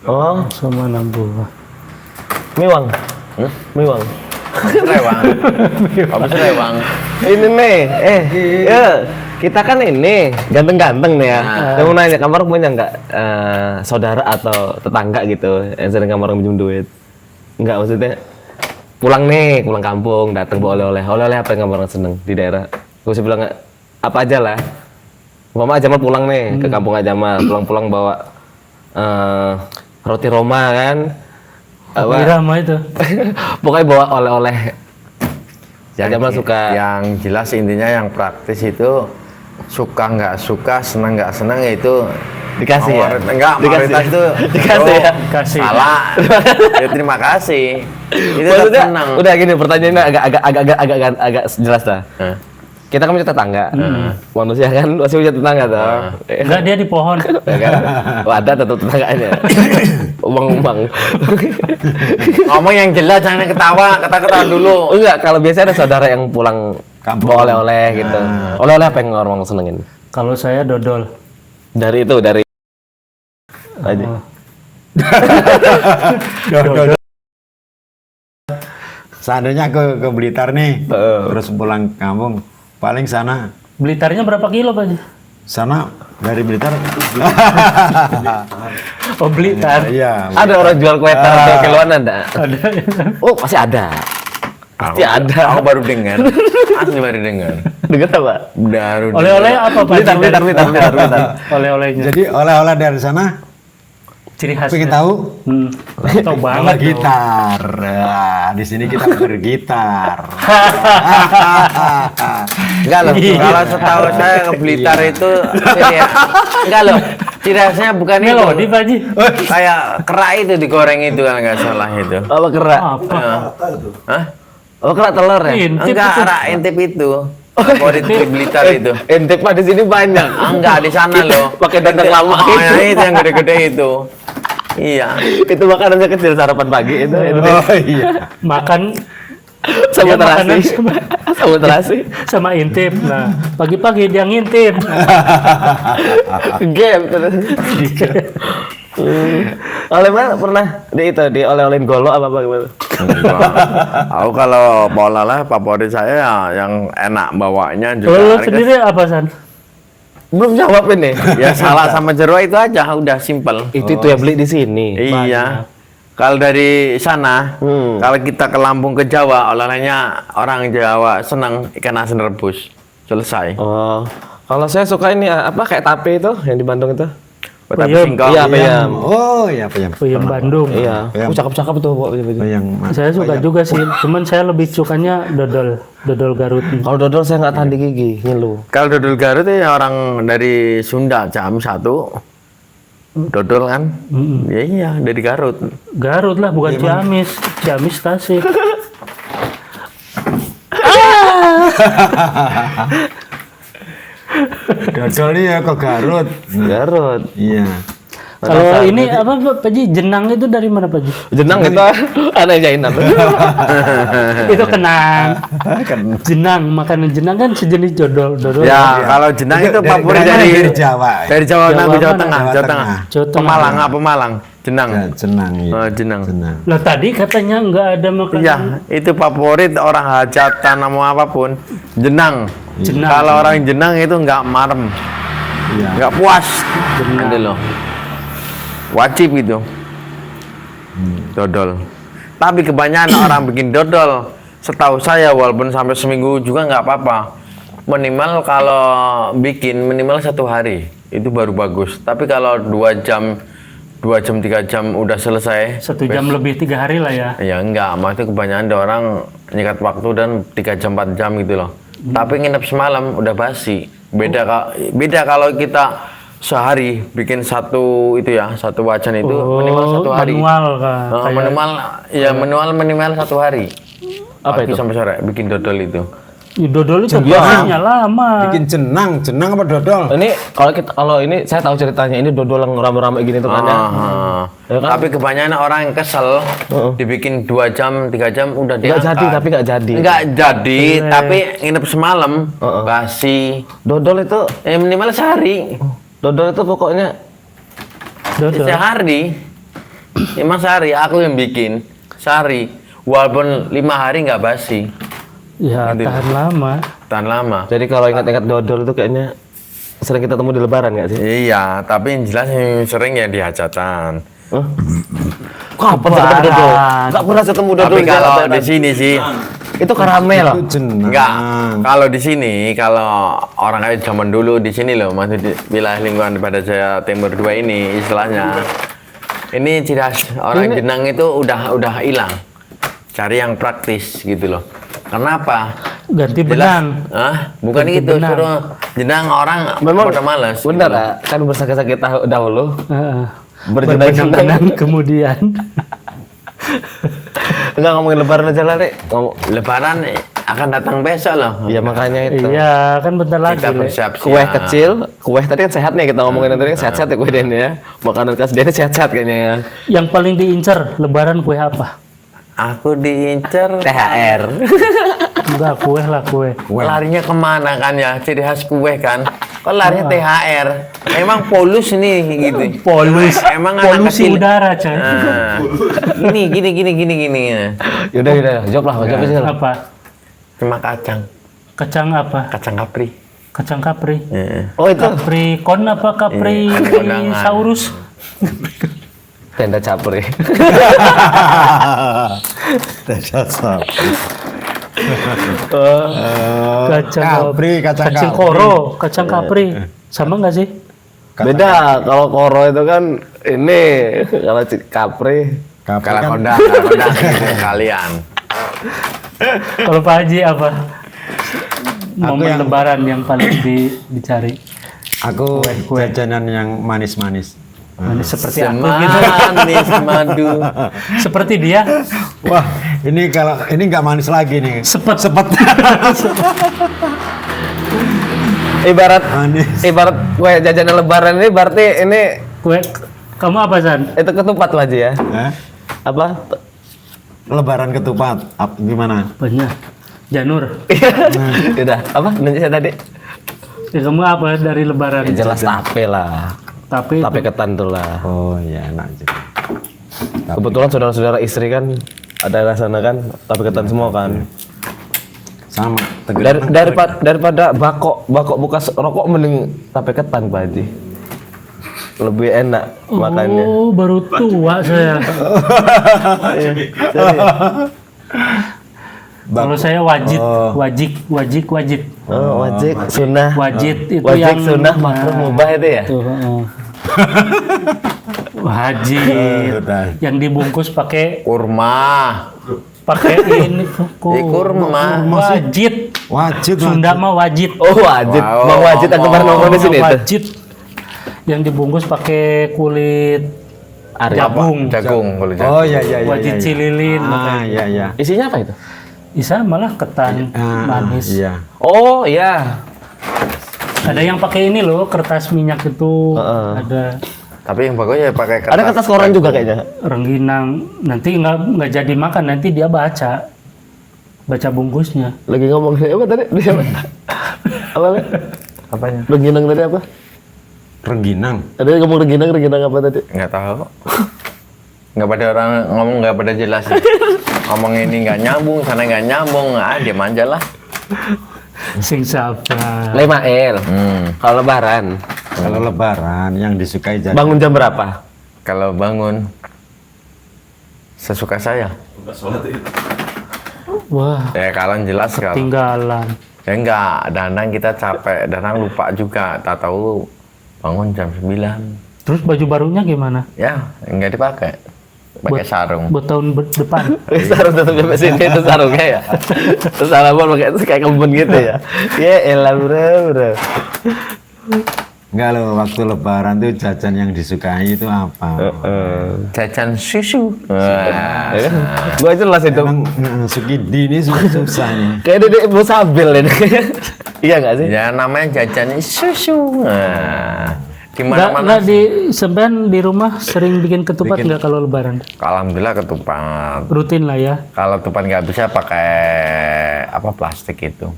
Oh, Sama nambu. miwang. Miwang. Rewang. Apa sih rewang? Ini nih, ya kita kan ini ganteng-ganteng nih ya. Saya mau nanya, kamu punya nggak saudara atau tetangga gitu yang sering kamu minjem duit? Nggak, maksudnya pulang kampung, datang bawa oleh-oleh apa yang kamu seneng di daerah? Gue sih bilang apa aja lah. Mama Jamal pulang nih ke kampung Jamal, pulang-pulang bawa roti Roma kan. Irama itu. Pokoknya bawa oleh-oleh. Jamal suka. Yang jelas intinya yang praktis itu suka nggak suka, senang nggak senang ya itu Dikasih ya? Enggak, Dikasih. mayoritas itu Dikasih ya? Kasih. salah. Ya terima kasih. Itu Maksudnya, tetap senang. udah gini pertanyaannya agak jelas dah. Hah? Kita kan punya tetangga, manusia kan pasti punya tetangga toh. Enggak, dia di pohon. Ya kan? Oh, ada tetap tetangganya. Umang-umang. Ngomong yang jelas, jangan ketawa dulu. Oh, enggak, kalau biasanya ada saudara yang pulang Kampung. bawa oleh-oleh gitu. Oleh-oleh apa yang orang senengin? Kalau saya dodol. Dari aja. Seandainya ke Blitar nih, terus pulang kampung, paling sana Blitarnya berapa kilo Pak Haji? sana dari Blitar. Oh Blitar. Iya. Ada orang jual kue tar 2 kiloan ada? Ada. Oh, pasti ada. Pasti ada. Aku baru dengar. Asli baru dengar. Dengar apa? Baru dengar. Oleh-oleh apa Pak Haji? Blitar. Oleh-olehnya. Jadi oleh-oleh dari sana, Ciri khasnya. pengen tahu? Tahu Bawa banget. dong. gitar. Nah, di sini kita bergitar. Enggak loh, kalau setahu saya ke Blitar itu ya, enggak loh. Ciri khasnya bukan itu. Melodi Pak Haji. Kayak kerak itu digoreng itu kan nggak salah itu. Apa kerak? Apa? Hah? Oh, kerak telur ya? Intip Enggak, itu. kerak intip itu. Favorit di Blitar itu. Intip mah di sini banyak. Enggak di sana loh. Pakai dandang lama Oh, gitu. yang itu yang gede-gede itu. Iya. Itu makanannya kecil sarapan pagi itu. Oh iya. Makan Sama dia makanan terasi. Sama terasi. sama intip. Nah, pagi-pagi dia ngintip. Game. Oleh mana pernah di oleh-olehin golo apa gimana? Aku kalau pola favorit saya ya yang enak bawanya juga. Kalau lu harga- sendiri apa San? Belum jawab ini. Ya salah sama jeruk itu aja udah simpel. Itu yang beli di sini. Iya. Kalau dari sana, kalau kita ke Lampung ke Jawa, oleh-olehnya orang Jawa senang ikan asin rebus. Selesai. Oh, kalau saya suka ini apa kayak tape itu yang di Bandung itu? Tapi Peyem. singkong. Iya, peyem. Oh iya, peyem. Peyem Bandung. Iya. Peyem. Cakep-cakep tuh. Peyem. Saya suka juga sih, cuman saya lebih sukanya dodol Garut. Kalau dodol saya nggak tahan di gigi, ngeluh. Kalau dodol Garut itu ya orang dari Sunda, jam 1. Dodol kan? Ya iya, dari Garut. Garut lah, bukan Ciamis. Ciamis Tasik. Dodol ini ya kok Garut. Garut. Iya. Kalau ini apa Pak Ji? Jenang itu dari mana Pak Ji? Jenang itu aneh jainan. Itu kenang. Jenang, makanan jenang kan sejenis dodol. Ya, kalau jenang itu favorit dari Jawa. dari Jawa Tengah, Jawa Jawa mana? Tengah, Jawa Tengah. Jawa Tengah. Pemalang, Pemalang. Jenang. Ya, jenang. Iya. Oh, jenang. Jenang. Lah tadi katanya nggak ada makanan. Iya, itu favorit orang hajatan mau apapun. Jenang. Jenang. Kalau orang jenang itu nggak marem, Iya. nggak puas. Gitu loh. Wajib itu. Dodol. Tapi kebanyakan orang bikin dodol, setahu saya walaupun sampai seminggu juga nggak apa-apa. Minimal kalau bikin minimal 1 hari itu baru bagus. Tapi kalau 2 jam 3 jam udah selesai. 1 jam lebih 3 hari lah ya. Ya enggak, maksudnya kebanyakan ada orang nyikat waktu dan 3 jam 4 jam gitu loh. Tapi nginep semalam udah basi. Beda kalau kita sehari bikin satu itu ya, satu wajan itu minimal 1 hari. Manual kan. Minimal 1 hari. Apa Pagi itu? sampai sore bikin dodol itu. Ya, dodol itu prosesnya lama. Bikin jenang apa dodol? Ini kalau ini saya tahu ceritanya, ini dodol yang rame-rame gini tuh kan ya. Ya kan? Tapi kebanyakan orang yang kesel dibikin 2 jam 3 jam udah Nggak diangkat. jadi, tapi nggak jadi. Nggak jadi, tapi nginep semalam basi. Dodol itu, Minimal sehari. dodol itu pokoknya Dodol. Sehari. Emang sehari aku yang bikin. Sehari. Walaupun 5 hari nggak basi. Ya Gitu. tahan lama. Tahan lama. jadi kalau ingat-ingat dodol itu kayaknya sering kita temu di lebaran nggak sih? Iya, tapi yang jelas yang sering ya di hajatan. Hah? Kapan saya ketemu dodol? Nggak pernah ketemu dodol. Tapi di kalau hajatan. di sini sih Itu karamel. Itu jenang. enggak. Kalau di sini, kalau orang kayak zaman dulu di sini loh, masih di wilayah lingkungan pada Jaya Timur 2 ini istilahnya. Ini ciri khas orang jenang itu udah hilang. Cari yang praktis gitu loh. Kenapa? Ganti Jelas. benang. Hah? Bukan Ganti itu, benang. suruh jenang orang Memang pada malas. benar gitu loh. ya? Kan bersakit-sakit dahulu. Heeh. Berjenang-jenang. Berbenang kemudian. Enggak ngomongin lebaran aja lah, Rek. Lebaran akan datang besok loh. Iya makanya itu. Iya, kan bentar lagi. Kita Le. bersiap-siap. Kue kecil, kue tadi kan sehat nih kita ngomongin tadi kan sehat-sehat ya kue Den ya. Makanan khas Den sehat-sehat kayaknya ya. Yang paling diincar lebaran kue apa? Aku diincer THR. Enggak, kue lah kue. Larinya kemana kan ya? Ciri khas kue kan. Kok larinya THR? Emang polus nih gitu. Emang anak Polusi kecil. udara, coy. Nah, gini. Yaudah, jawab lah, jawab aja lah. Apa? Cuma kacang Kacang kapri. Kacang kapri. Oh itu Capricorn apa Capri kondangan. Saurus? tenda capri. Dasar. Kacang Kacang koro, kacang kapri. Sama nggak sih? Beda kalau koro itu kan ini kalau capri. Kalau kondangan gitu kalian. Kalau Pak Haji apa? Momen yang- lebaran yang paling dicari. Aku jajanan yang manis-manis. Seperti aku gitu. Manis madu. Seperti dia. Wah, ini kalau ini nggak manis lagi nih. Sepet. Ibarat kue jajanan lebaran ini berarti ini Kue, kamu apa San? itu ketupat Pak Haji ya. Hah? Apa? Lebaran ketupat. Gimana? Banyak. Janur. Udah, apa? Nanya saya tadi. Ya, kamu apa dari lebaran? Ya, jelas tape lah. Tapi Tape ketan tuh lah. Oh iya, enak juga. Kebetulan saudara-saudara istri kan ada rasanya kan tape ketan semua kan. Sama. Tegelan. Daripada bakok bekas rokok mending tape ketan Pak Haji. Lebih enak makannya. Oh, baru tua saya. Kalau saya wajib. Oh, wajib sunnah. Wajib itu Wajib yang sunnah makruh mubah itu ya. Tuh, wajib. Yang dibungkus pakai Kurma. ini Kurma. Wajib. Wajib. Sunda mah wajib. Oh, wajib. Wow. Bang Wajib aku pernah nongkrong di sini itu. Wajib. Yang dibungkus pakai kulit Ari. jagung. Jagung kalau jagung. Oh iya iya iya. Wajib iya. cililin. Ah iya iya. Isinya apa itu? Bisa malah ketan manis. Iya. Oh, iya. Ada yang pakai ini loh, kertas minyak itu. Heeh. Ada Tapi yang bagus ya pakai Ada kertas koran juga kayaknya. rengginang. Nanti nggak jadi makan, nanti dia baca bungkusnya. Lagi ngomong apa tadi? Dia apa? Apa? Le? Apanya? Rengginang tadi apa? Rengginang. Ada yang ngomong rengginang apa tadi? Nggak tahu. Nggak pada orang ngomong nggak pada jelas. Ngomong ini nggak nyambung, sana nggak nyambung. Diam aja lah. Sing siapa? Lemael. Kalau lebaran, Kalau lebaran yang disukai jajan. bangun jam berapa? Kalau bangun sesuka saya. Bukan sholat itu. Wah, Ya kalian jelas kalau. tinggalan. Ya enggak, kadang kita capek, kadang lupa juga. Tak tahu bangun jam 9. Terus baju barunya gimana? Ya, enggak dipakai. Pakai sarung. Buat tahun depan. Sarung tetap sampai sini itu sarungnya ya. Terus salaman pakai itu kayak kebun gitu ya. Ya elah bro. Enggak loh, waktu lebaran tuh jajan yang disukai itu apa? Jajan susu. Gua jelas itu. Emang Sukidi ini susah nih. Kayak Dedek Ibu Sabil ini. Iya nggak sih? Ya namanya jajan susu. Di Nggak mana-mana. di sampean di rumah sering bikin ketupat nggak kalau lebaran? Alhamdulillah ketupat. Rutin lah ya. Kalau ketupat nggak bisa pakai apa plastik itu.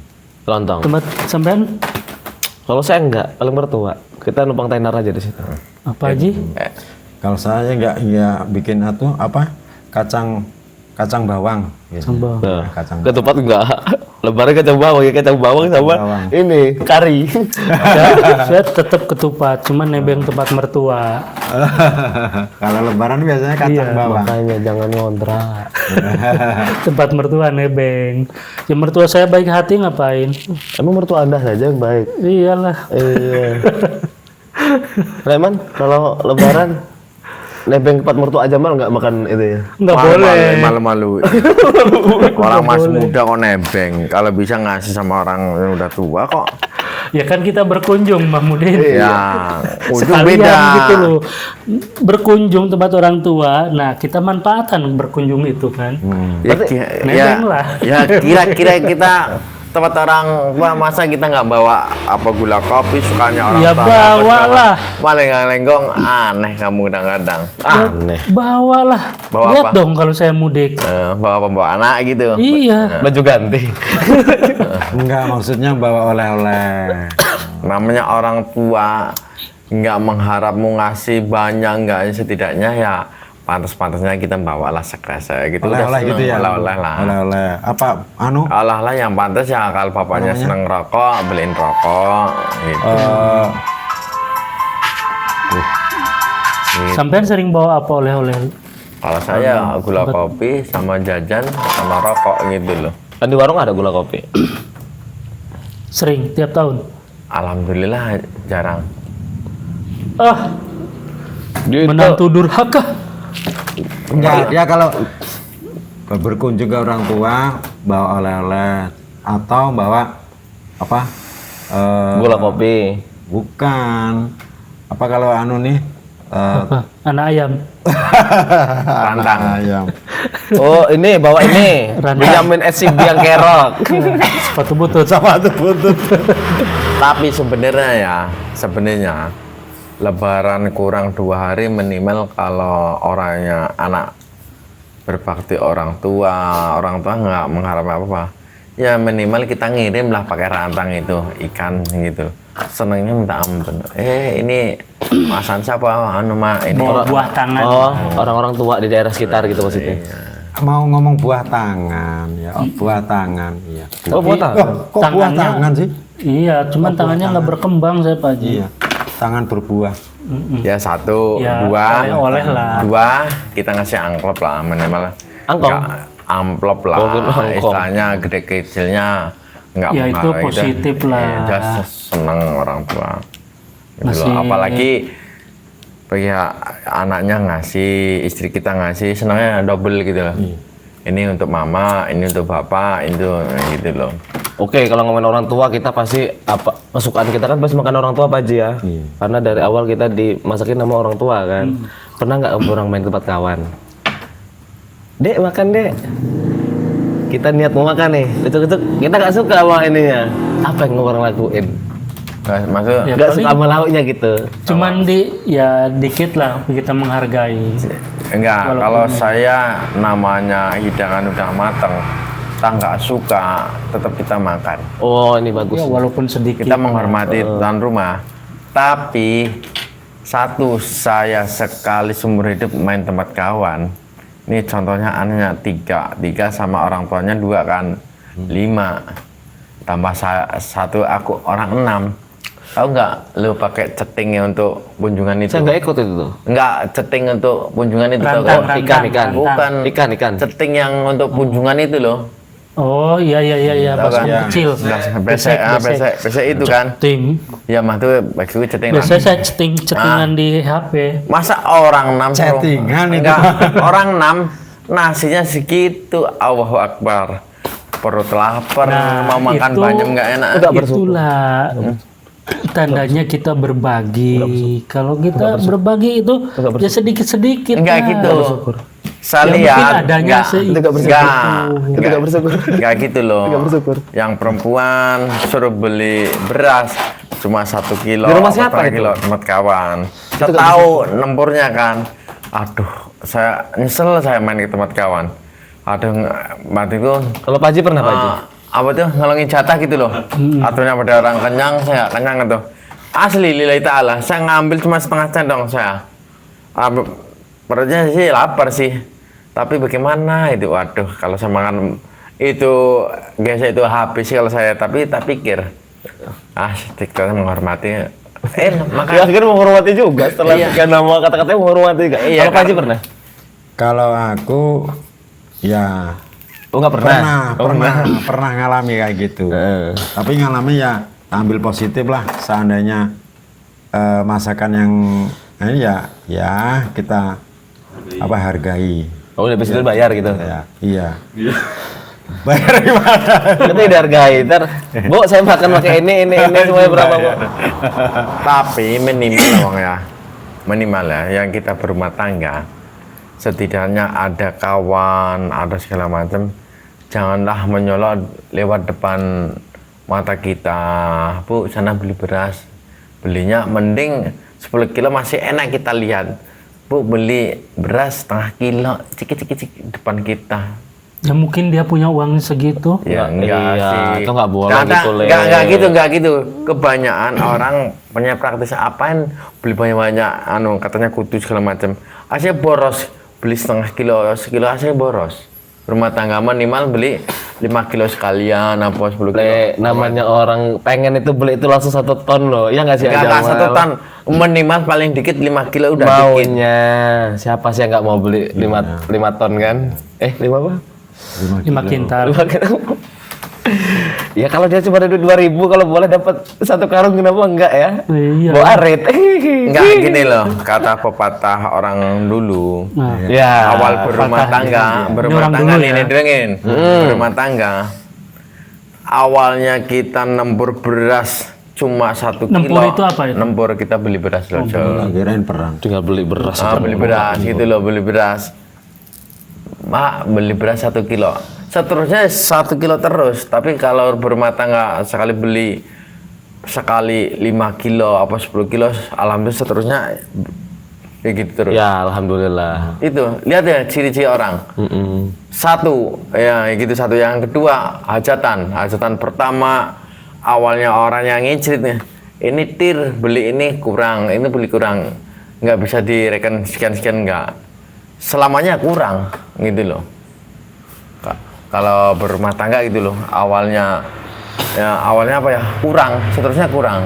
Lontong. Tempat sampean Kalau saya enggak, paling mertua. Kita numpang tenar aja di situ. apa Haji? Kalau saya nggak ya bikin apa kacang bawang. Gitu. Sambal. Nah, Kacang. ketupat enggak. Lebaran kacang bawang ya, kacang bawang sama bawang. ini kari. Saya tetap ketupat, cuman nebeng tempat mertua. Kalau lebaran biasanya kacang Iya, bawang. Makanya jangan ngontrak. Tempat mertua nebeng. Ya mertua saya baik hati ngapain? Emang mertua Anda saja yang baik. Iyalah. Iya. Reman, kalau lebaran nebeng tempat mertua aja mal nggak makan itu ya? Nggak boleh. Malu-malu. Orang masih muda kok nebeng. Kalau bisa ngasih sama orang yang udah tua kok. Ya kan kita berkunjung Mahmudin. Ya, ujung Sekalian beda. gitu loh. Berkunjung tempat orang tua. Nah, kita manfaatkan berkunjung itu kan. nebeng lah. Ya kira-kira kita tempat orang tua masa kita nggak bawa apa gula kopi sukanya orang Ya, tua. bawalah. Maling lenggong aneh kamu kadang-kadang. Aneh. Bawalah. Bawa Lihat apa? dong kalau saya mudik. Bawa pembawa anak gitu. Iya. Baju ganti. Enggak, maksudnya bawa oleh-oleh. Namanya orang tua nggak mengharapmu ngasih banyak nggak setidaknya ya pantas-pantasnya kita bawalah sekresa gitu. Udah Oleh-oleh gitu seneng, ya. Oleh-oleh lah. Oleh-oleh. Apa Olah-olah yang pantas ya kalau bapaknya seneng rokok beliin rokok gitu. Sampean sering bawa apa oleh-oleh? Kalau saya gula kopi sama jajan sama rokok gitu loh. Kan di warung ada gula kopi. Sering tiap tahun. Alhamdulillah jarang. Ah, Gitu. menantu durhaka. enggak, ya kalau berkunjung ke orang tua bawa oleh-oleh atau bawa apa? Gula kopi. Bukan. Apa kalau nih Apa? Anak ayam. Rantang. ayam. Oh ini bawa ini. Rantang. Benyamin SCB yang kerok. Sepatu butut. Tapi sebenarnya Lebaran kurang 2 hari minimal kalau orangnya anak berbakti orang tua nggak mengharap apa-apa. Ya minimal kita ngirim lah pakai rantang itu ikan gitu. Senengnya minta ampun. Ini masan siapa? Ini Bawa buah tangan. Oh orang-orang tua di daerah sekitar gitu maksudnya. Mau ngomong buah tangan ya, buah tangan ya. Oh buat apa? Kok buah Tangannya- tangan sih? Iya, cuman tangannya nggak berkembang saya Pak Haji. Iya. Tangan berbuah. ya 1, Ya, 2, oleh-oleh lah. 2 kita ngasih amplop lah minimal. Angkong? Nggak, amplop lah. Oh, angkong. Istilahnya gede kecilnya nggak Ya, itu mengaruhi. positif lah. Just seneng orang tua. Gitu Masih- loh. Apalagi pihak anaknya ngasih, istri kita ngasih, senangnya double gitu loh. Ini untuk mama, ini untuk bapak, itu gitu loh. Oke, kalau ngomongin orang tua kita pasti apa masukan kita kan pasti makan orang tua Pak Haji ya. Karena dari awal kita dimasakin sama orang tua kan. Pernah nggak orang main ke tempat kawan? Dek makan dek. Kita niat mau makan nih, itu kita nggak suka sama ininya. Apa yang orang lakuin? Maksud Ya, Nggak paling suka sama lauknya gitu. cuman ya dikit lah kita menghargai. enggak, Walaupun kalau saya namanya hidangan udah mateng, kita nggak suka, tetap kita makan. Oh, ini bagus. Ya walaupun sedikit. Kita menghormati tuan rumah. Tapi satu, saya sekali seumur hidup main tempat kawan. Ini contohnya anaknya tiga sama orang tuanya 2 kan, 5. Tambah saya, 1 aku orang 6. Tahu nggak lu pakai cetingnya untuk kunjungan itu? Saya nggak ikut itu tuh. Enggak, ceting untuk kunjungan itu tahu Rantang, nggak? Ikan. Bukan. Ikan. Ceting yang untuk kunjungan itu loh. Oh iya Tahu pas kan? kecil. Besek itu kan. Ceting. Ya mah tuh bagi gue ceting. Biasanya saya cetingan di HP. Masa orang 6 Chattingan itu. Enggak, orang 6 nasinya segitu. Allahu Akbar. Perut lapar, mau makan itu- banyak nggak enak. Itulah tandanya kita berbagi. Kalau kita berbagi itu ya sedikit-sedikit. Enggak lah. gitu. Saya Ya, mungkin lihat adanya enggak, itu nggak bersyukur. enggak, Itu nggak bersyukur. enggak gitu loh. Nggak bersyukur. Yang perempuan suruh beli beras cuma 1 kilo. Di rumah apa siapa berapa itu? kilo tempat kawan. Saya tahu nempurnya kan. Aduh, saya nyesel saya main ke tempat kawan. Aduh, matiku. Kalau Pak Haji pernah Pak Haji? Apa tuh ngelongin jatah gitu loh. Aturnya pada orang kenyang, saya kenyang itu. Asli lillahi ta'ala, saya ngambil cuma setengah sendok saya. Perutnya sih lapar sih. Tapi bagaimana itu? Waduh, kalau saya makan itu gesek itu habis sih kalau saya. Tapi tak pikir, kita menghormati. Ya, Makanya akhirnya menghormati juga setelah Iya. sekian nama kata-katanya menghormati juga. Iya, Kalau Pak Haji pernah? Kalau aku ya Oh, nggak pernah. pernah ngalami kayak gitu. Heeh. Tapi ngalami ya ambil positif lah. Seandainya masakan yang ini ya kita hargai. Oh, udah bisa bayar gitu. Ya, iya. Bayar gimana? Kita dihargai. Ntar, Bu, saya makan pakai ini semuanya berapa, Bu? tapi minimal Bang, ya. Minimal ya, yang kita berumah tangga. Setidaknya ada kawan, ada segala macam. Janganlah menyolot lewat depan mata kita. Bu, sana beli beras. Belinya mending 10 kilo masih enak kita lihat. Bu, beli beras setengah kilo, cik depan kita. Ya mungkin dia punya uang segitu. Ya enggak Iya, sih. itu nggak boleh Kadang- gitu, Le. enggak gitu. Kebanyakan orang punya praktis apain beli banyak-banyak katanya kudu segala macam. Asalnya boros, beli setengah kilo, sekilo asalnya boros. Rumah tangga minimal beli 5 kilo sekalian apa 10 kilo. Namanya orang pengen itu beli itu langsung 1 ton loh. Iya nggak sih? Enggak Jamal? 1 ton, minimal paling dikit 5 kilo udah dikit. Maunya siapa sih yang nggak mau beli 5 ton kan? 5 apa? 5 kintal. 5 kilo. Ya kalau dia cuma ada duit 2.000 kalau boleh dapat 1 karung kenapa enggak ya? Iya. Bawa arit. Enggak gini loh, kata pepatah orang dulu. Nah, Ya. Awal berumah tangga, orang dulu ya. nih dengerin. Berumah tangga. Awalnya kita nembur beras cuma 1 kilo. Nempur itu apa itu? Nembur kita beli beras loh, Jol. Kirain perang. Tinggal beli beras. Beli beras gitu loh, beli beras. Mak, beli beras 1 kilo. Seterusnya 1 kilo terus. Tapi kalau berumah tangga sekali beli sekali 5 kilo apa 10 kilo, alhamdulillah seterusnya kayak gitu terus. Ya alhamdulillah. Itu lihat ya ciri-ciri orang. Satu ya gitu, satu. Yang kedua hajatan pertama awalnya orang yang ngicrit nih, ini tir beli ini kurang, ini beli kurang, nggak bisa direken sekian nggak, selamanya kurang gitu loh. Kalau berumah tangga gitu loh, awalnya apa ya, kurang, seterusnya kurang.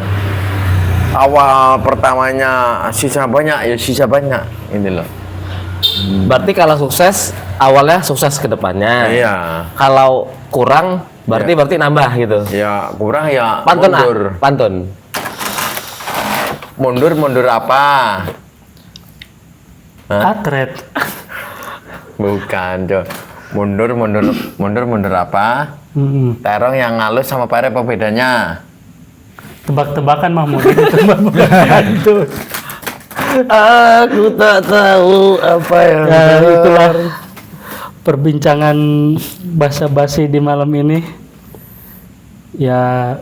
Awal pertamanya sisa banyak ya sisa banyak gitu loh. Berarti kalau sukses awalnya sukses ke depannya. Iya. Kalau kurang berarti nambah gitu. Ya kurang ya Pantun mundur. pantun. Mundur apa? Atret. Bukan, Jo. Mundur apa? Terong yang halus sama pare apa bedanya? Tebak-tebakan Mahmud itu. Aku tak tahu apa yang Ya, itulah perbincangan basa-basi di malam ini. Ya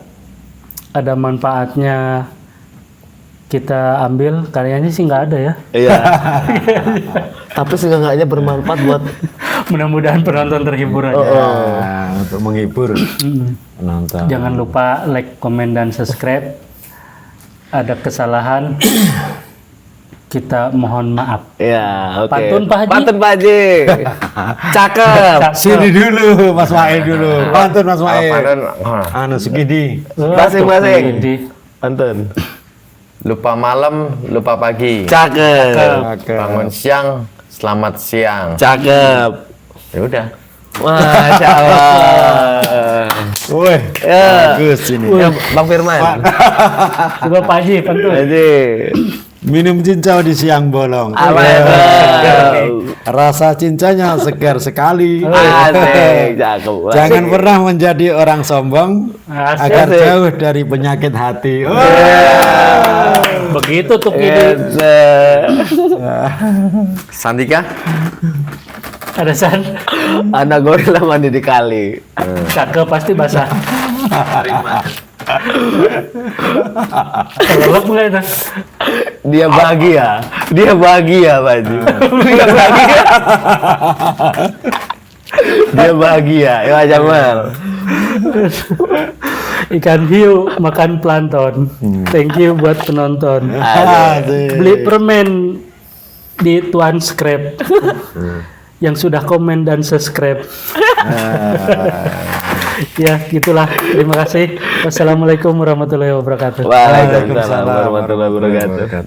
ada manfaatnya kita ambil, kayaknya sih nggak ada ya. Iya. Tapi seenggaknya bermanfaat buat Mudah-mudahan penonton terhibur aja. Ya, untuk menghibur penonton. Jangan lupa like, komen, dan subscribe. Ada kesalahan, kita mohon maaf. ya, oke. Pantun, Pak Haji. Pantun Pak Haji. Cakep. Sini dulu, Mas Wae dulu. Pantun Mas Wae. Pantun, Anu Sukidi. Masing-masing. Jadi, Pantun. lupa malam, lupa pagi. Cakep. Bangun siang, selamat siang. Cakep. Ya udah. Masya Allah. Woi, Ya. bagus ini. Ya, Bang Firman. coba Pak Haji pantun. Haji. Minum cincau di siang bolong. Apa Ya. itu? Rasa cincanya segar sekali. Asik, cakep. Jangan pernah menjadi orang sombong Asik. agar jauh dari penyakit hati. Begitu tuh Yes. ini. Sandika? Ada San. Anak gorila mandi di kali. Cakep pasti basah. Kelelep nggak itu? Dia bahagia. Dia bahagia, Pak Haji. Dia bahagia. Dia bahagia. Ya, Jamal. Ikan hiu makan plankton. Thank you buat penonton. Asik. Beli permen di Tuan Scrap yang sudah komen dan subscribe. Ya, gitulah. Terima kasih. Wassalamualaikum warahmatullahi wabarakatuh. Waalaikumsalam warahmatullahi wabarakatuh.